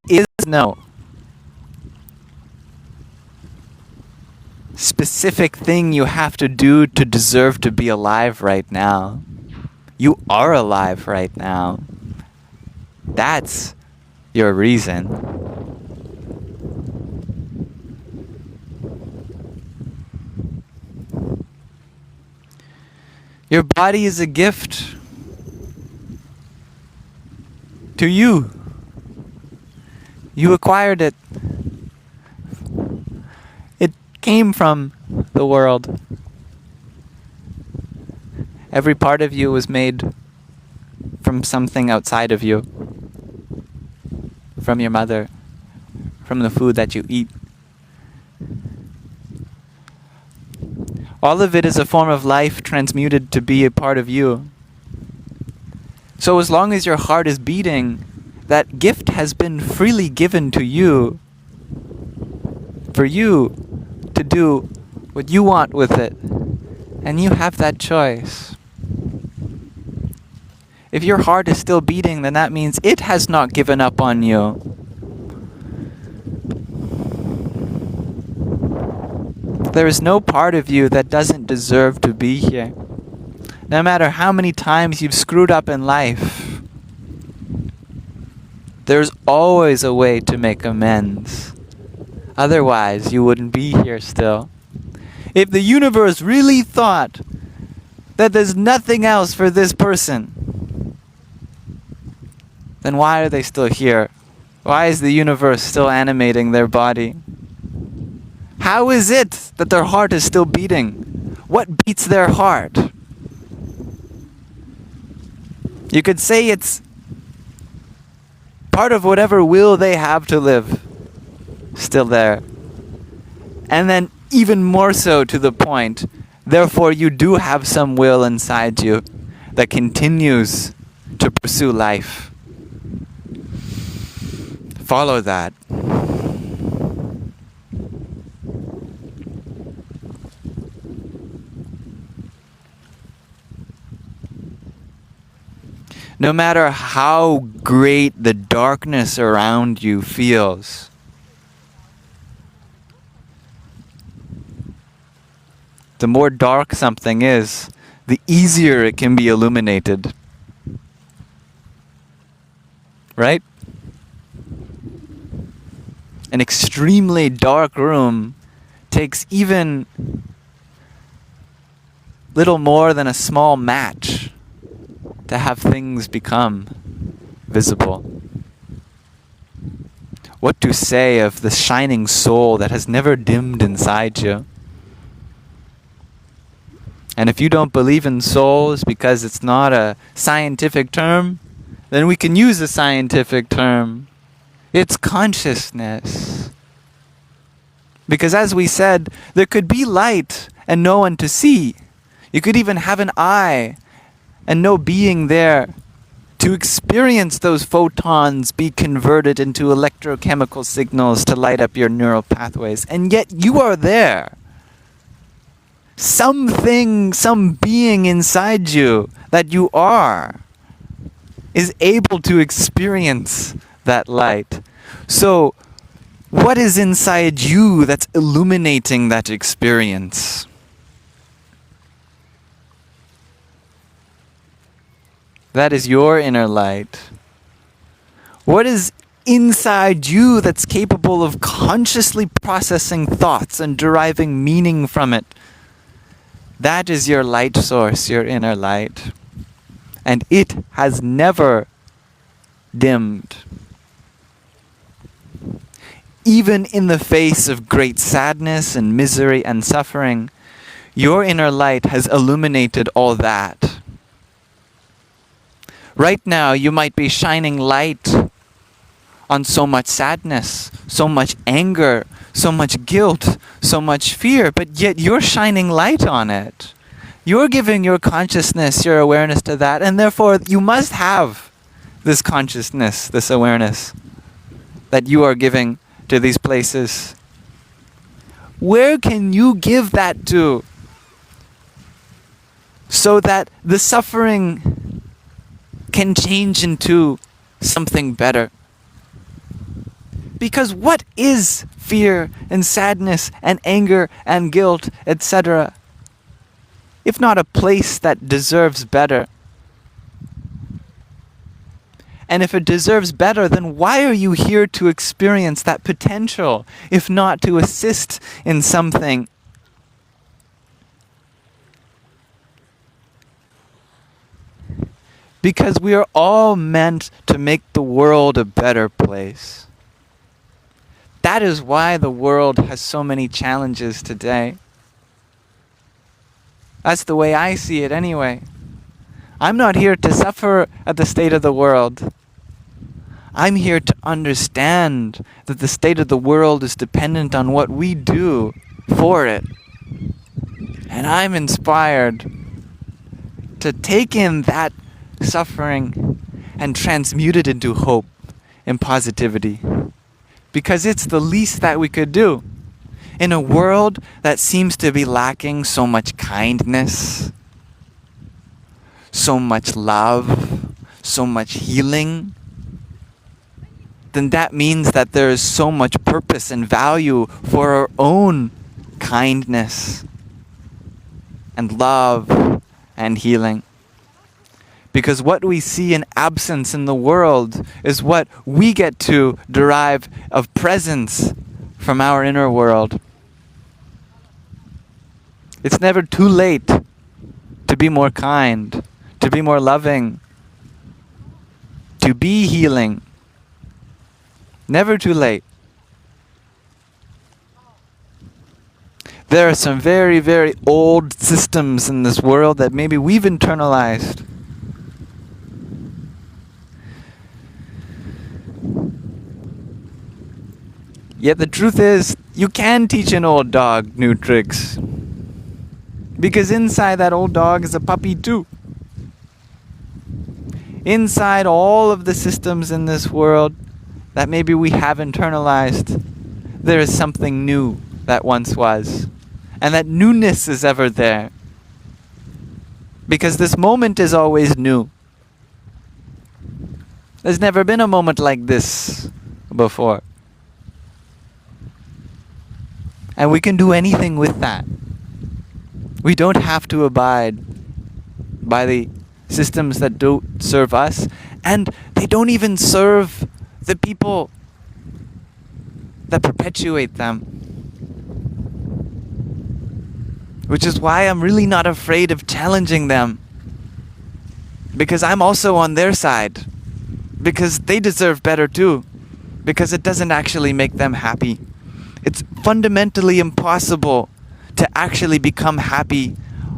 there is no specific thing you have to do to deserve to be alive right now. You are alive right now. That's your reason. Your body is a gift to you. You acquired it. It came from the world. Every part of you was made from something outside of you. From your mother. From the food that you eat. All of it is a form of life transmuted to be a part of you. So as long as your heart is beating, that gift has been freely given to you for you to do what you want with it. And you have that choice. If your heart is still beating, then that means it has not given up on you. There is no part of you that doesn't deserve to be here. No matter how many times you've screwed up in life, there's always a way to make amends. Otherwise, you wouldn't be here still. If the universe really thought that there's nothing else for this person, then why are they still here? Why is the universe still animating their body? How is it that their heart is still beating? What beats their heart? You could say it's part of whatever will they have to live still there. And then even more so to the point, therefore you do have some will inside you that continues to pursue life. Follow that. No matter how great the darkness around you feels, the more dark something is, the easier it can be illuminated. Right? An extremely dark room takes even little more than a small match to have things become visible. What to say of the shining soul that has never dimmed inside you? And if you don't believe in souls because it's not a scientific term, then we can use a scientific term. It's consciousness. Because as we said, there could be light and no one to see. You could even have an eye and no being there to experience those photons be converted into electrochemical signals to light up your neural pathways. And yet you are there. Something, some being inside you that you are is able to experience that light. So, what is inside you that's illuminating that experience? That is your inner light. What is inside you that's capable of consciously processing thoughts and deriving meaning from it? That is your light source, your inner light. And it has never dimmed. Even in the face of great sadness and misery and suffering, your inner light has illuminated all that. Right now, you might be shining light on so much sadness, so much anger, so much guilt, so much fear, but yet you're shining light on it. You're giving your consciousness, your awareness to that, and therefore you must have this consciousness, this awareness that you are giving to these places. Where can you give that to? so that the suffering can change into something better. Because what is fear and sadness and anger and guilt, etc., if not a place that deserves better? And if it deserves better, then why are you here to experience that potential, if not to assist in something? Because we are all meant to make the world a better place. That is why the world has so many challenges today. That's the way I see it anyway. I'm not here to suffer at the state of the world. I'm here to understand that the state of the world is dependent on what we do for it. And I'm inspired to take in that suffering and transmute it into hope and positivity. Because it's the least that we could do. In a world that seems to be lacking so much kindness, so much love, so much healing, then that means that there is so much purpose and value for our own kindness and love and healing. Because what we see in absence in the world is what we get to derive of presence from our inner world. It's never too late to be more kind, to be more loving, to be healing. Never too late. There are some very, very old systems in this world that maybe we've internalized. Yet the truth is, you can teach an old dog new tricks. Because inside that old dog is a puppy too. Inside all of the systems in this world that maybe we have internalized, there is something new that once was. And that newness is ever there. Because this moment is always new. There's never been a moment like this before. And we can do anything with that. We don't have to abide by the systems that don't serve us, and they don't even serve the people that perpetuate them. Which is why I'm really not afraid of challenging them. Because I'm also on their side. Because they deserve better too. Because it doesn't actually make them happy. It's fundamentally impossible to actually become happy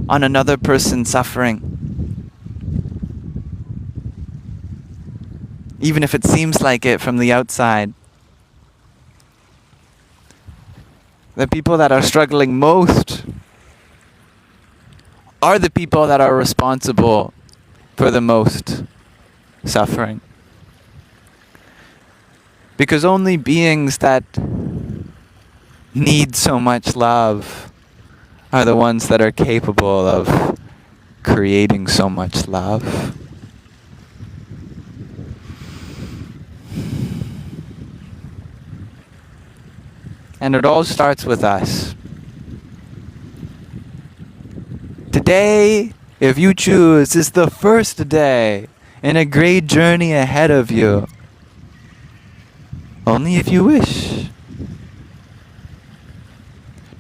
on another person's suffering. Even if it seems like it from the outside. The people that are struggling most are the people that are responsible for the most suffering. Because only beings that need so much love are the ones that are capable of creating so much love. And it all starts with us. Today, if you choose, is the first day in a great journey ahead of you. Only if you wish.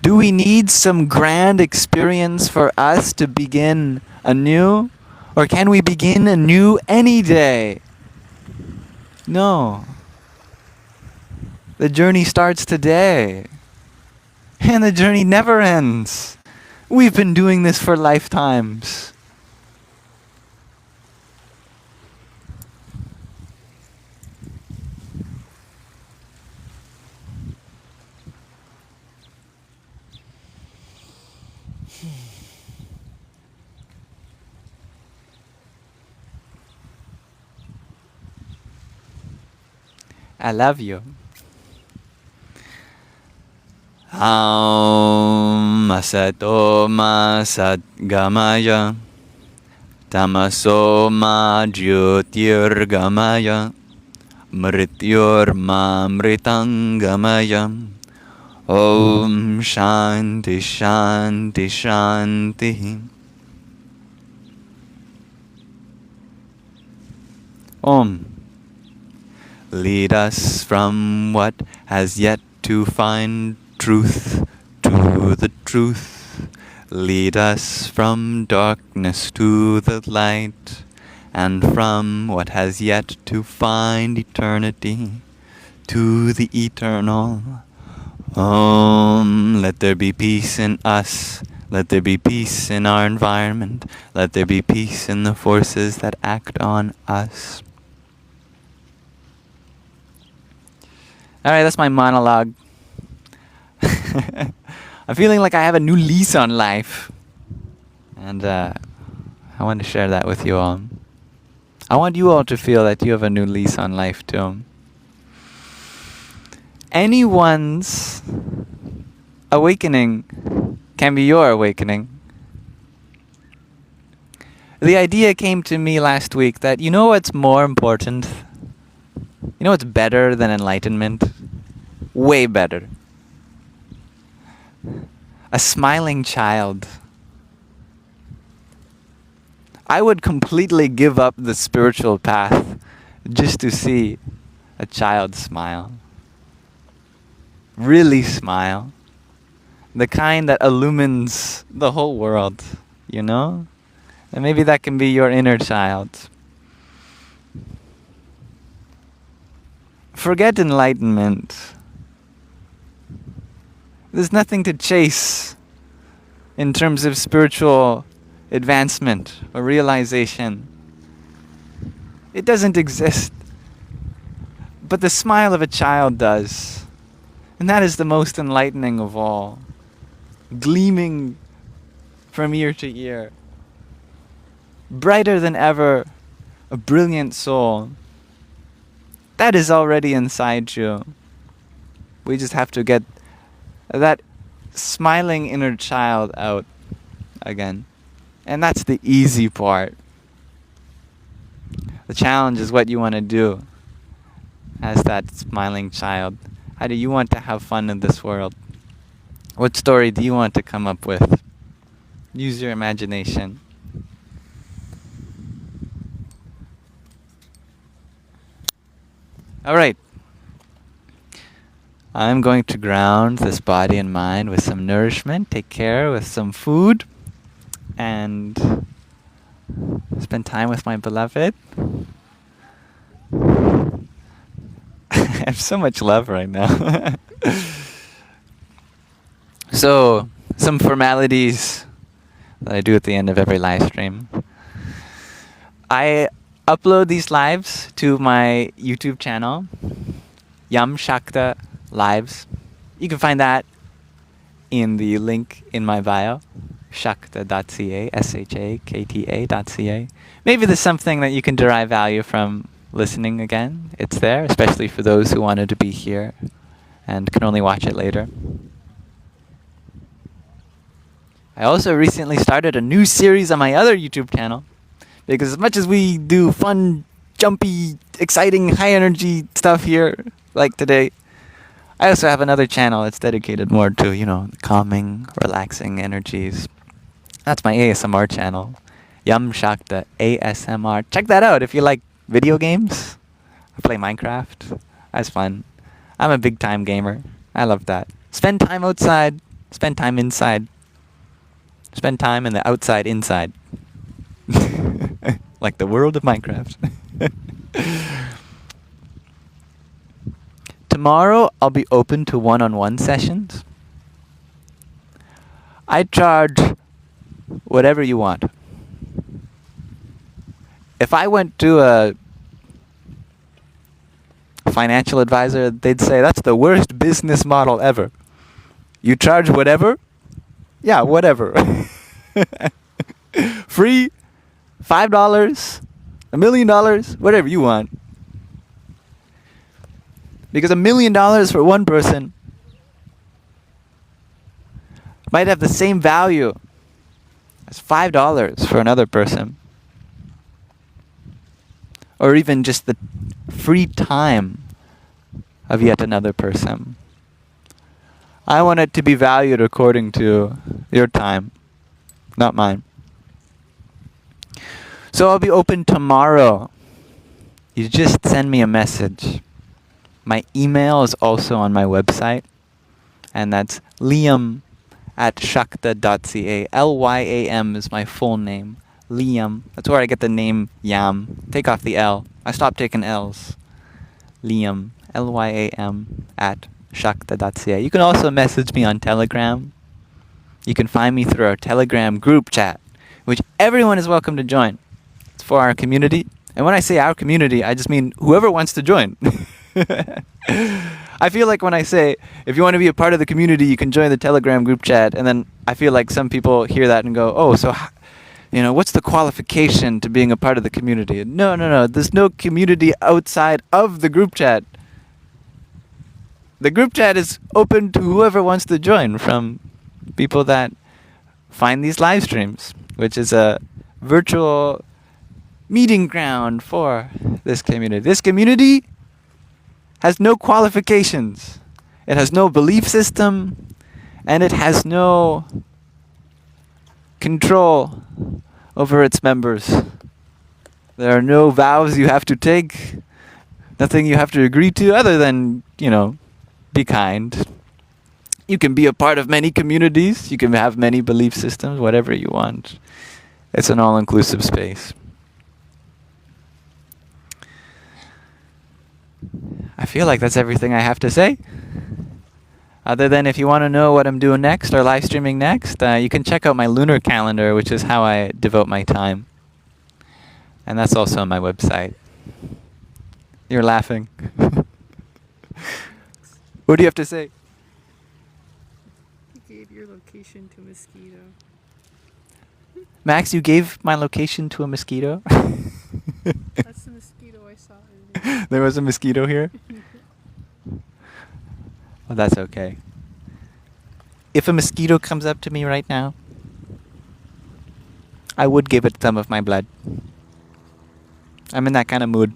Do we need some grand experience for us to begin anew? Or can we begin anew any day? No. The journey starts today. And the journey never ends. We've been doing this for lifetimes. I love you. Aum asato ma sat gamaya Tamaso ma jyotirgamaya mrityorma mritangamaya. Om Shanti Shanti Shanti. Om. Lead us from what has yet to find truth to the truth. Lead us from darkness to the light, and from what has yet to find eternity to the eternal. Om, let there be peace in us. Let there be peace in our environment. Let there be peace in the forces that act on us. Alright, that's my monologue. I'm feeling like I have a new lease on life. And I want to share that with you all. I want you all to feel that you have a new lease on life too. Anyone's awakening can be your awakening. The idea came to me last week that you know what's more important? You know what's better than enlightenment? Way better. A smiling child. I would completely give up the spiritual path just to see a child smile. Really smile. The kind that illumines the whole world, you know? And maybe that can be your inner child. Forget enlightenment. There's nothing to chase in terms of spiritual advancement or realization. It doesn't exist. But the smile of a child does. And that is the most enlightening of all. Gleaming from ear to ear. Brighter than ever, a brilliant soul. That is already inside you. We just have to get that smiling inner child out again. And that's the easy part. The challenge is what you want to do as that smiling child. How do you want to have fun in this world? What story do you want to come up with? Use your imagination. Alright. I'm going to ground this body and mind with some nourishment, take care with some food, and spend time with my beloved. I have so much love right now. So, some formalities that I do at the end of every live stream. I upload these lives to my YouTube channel, Yam Shakta Lives. You can find that in the link in my bio, shakta.ca, shakta.ca. Maybe there's something that you can derive value from listening again. It's there, especially for those who wanted to be here and can only watch it later. I also recently started a new series on my other YouTube channel, because as much as we do fun, jumpy, exciting, high energy stuff here, like today, I also have another channel that's dedicated more to, calming, relaxing energies. That's my ASMR channel, Yam Shakta ASMR. Check that out if you like video games. I play Minecraft. That's fun. I'm a big time gamer. I love that. Spend time outside. Spend time inside. Spend time in the outside inside. Like the world of Minecraft. Tomorrow I'll be open to one-on-one sessions. I charge whatever you want. If I went to a financial advisor, they'd say that's the worst business model ever. You charge whatever? Yeah, whatever. Free, $5, $1 million, whatever you want. Because $1 million for one person might have the same value as $5 for another person. or even just the free time of yet another person. I want it to be valued according to your time, not mine. So I'll be open tomorrow. You just send me a message. My email is also on my website, and that's liam@shakta.ca. Lyam is my full name. Liam. That's where I get the name Yam. Take off the L. I stopped taking L's. Liam. Lyam @shakta.ca. You can also message me on Telegram. You can find me through our Telegram group chat, which everyone is welcome to join. It's for our community. And when I say our community, I just mean whoever wants to join. I feel like when I say, if you want to be a part of the community, you can join the Telegram group chat. And then I feel like some people hear that and go, oh, so, what's the qualification to being a part of the community? No. There's no community outside of the group chat. The group chat is open to whoever wants to join, from people that find these live streams, which is a virtual meeting ground for this community. This community has no qualifications. It has no belief system, and it has no control over its members. There are no vows you have to take, nothing you have to agree to other than, be kind. You can be a part of many communities, you can have many belief systems, whatever you want. It's an all-inclusive space. I feel like that's everything I have to say. Other than if you want to know what I'm doing next or live streaming next, you can check out my lunar calendar, which is how I devote my time. And that's also on my website. You're laughing. What do you have to say? You gave your location to a mosquito. Max, you gave my location to a mosquito? That's the mosquito I saw earlier. There was a mosquito here? Well, that's okay. If a mosquito comes up to me right now, I would give it some of my blood. I'm in that kind of mood.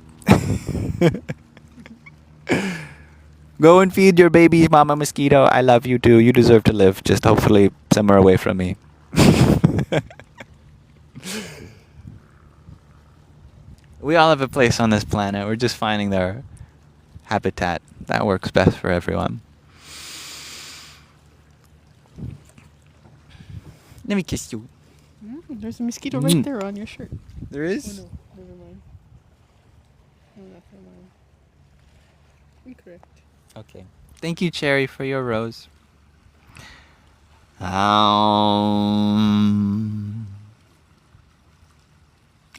Go and feed your baby, mama mosquito. I love you too. You deserve to live, just hopefully somewhere away from me. We all have a place on this planet. We're just finding their habitat that works best for everyone. Let me kiss you. There's a mosquito right there on your shirt. There is? Oh, no, never mind. No, never mind. Incorrect. Okay. Thank you, Cherry, for your rose.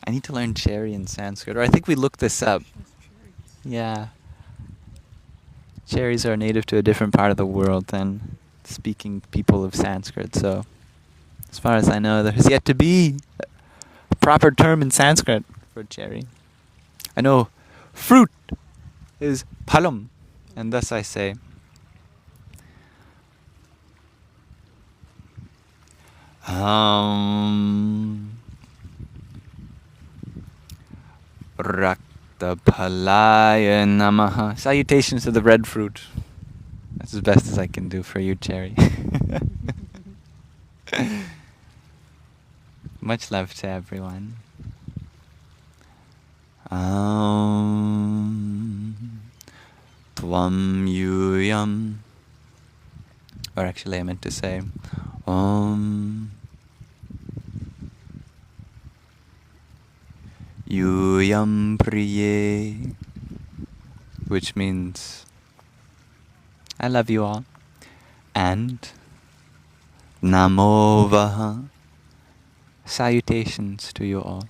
I need to learn cherry in Sanskrit, or I think we looked this up. Yeah. Cherries are native to a different part of the world than speaking people of Sanskrit, so as far as I know, there has yet to be a proper term in Sanskrit for cherry. I know fruit is phalam, and thus I say. Rakta Phalaya Namaha. Salutations to the red fruit. That's as best as I can do for you, Cherry. Much love to everyone. Tvam Yuyam. Or actually I meant to say Yuyam Priye, which means I love you all, and Namo Vaha, salutations to you all.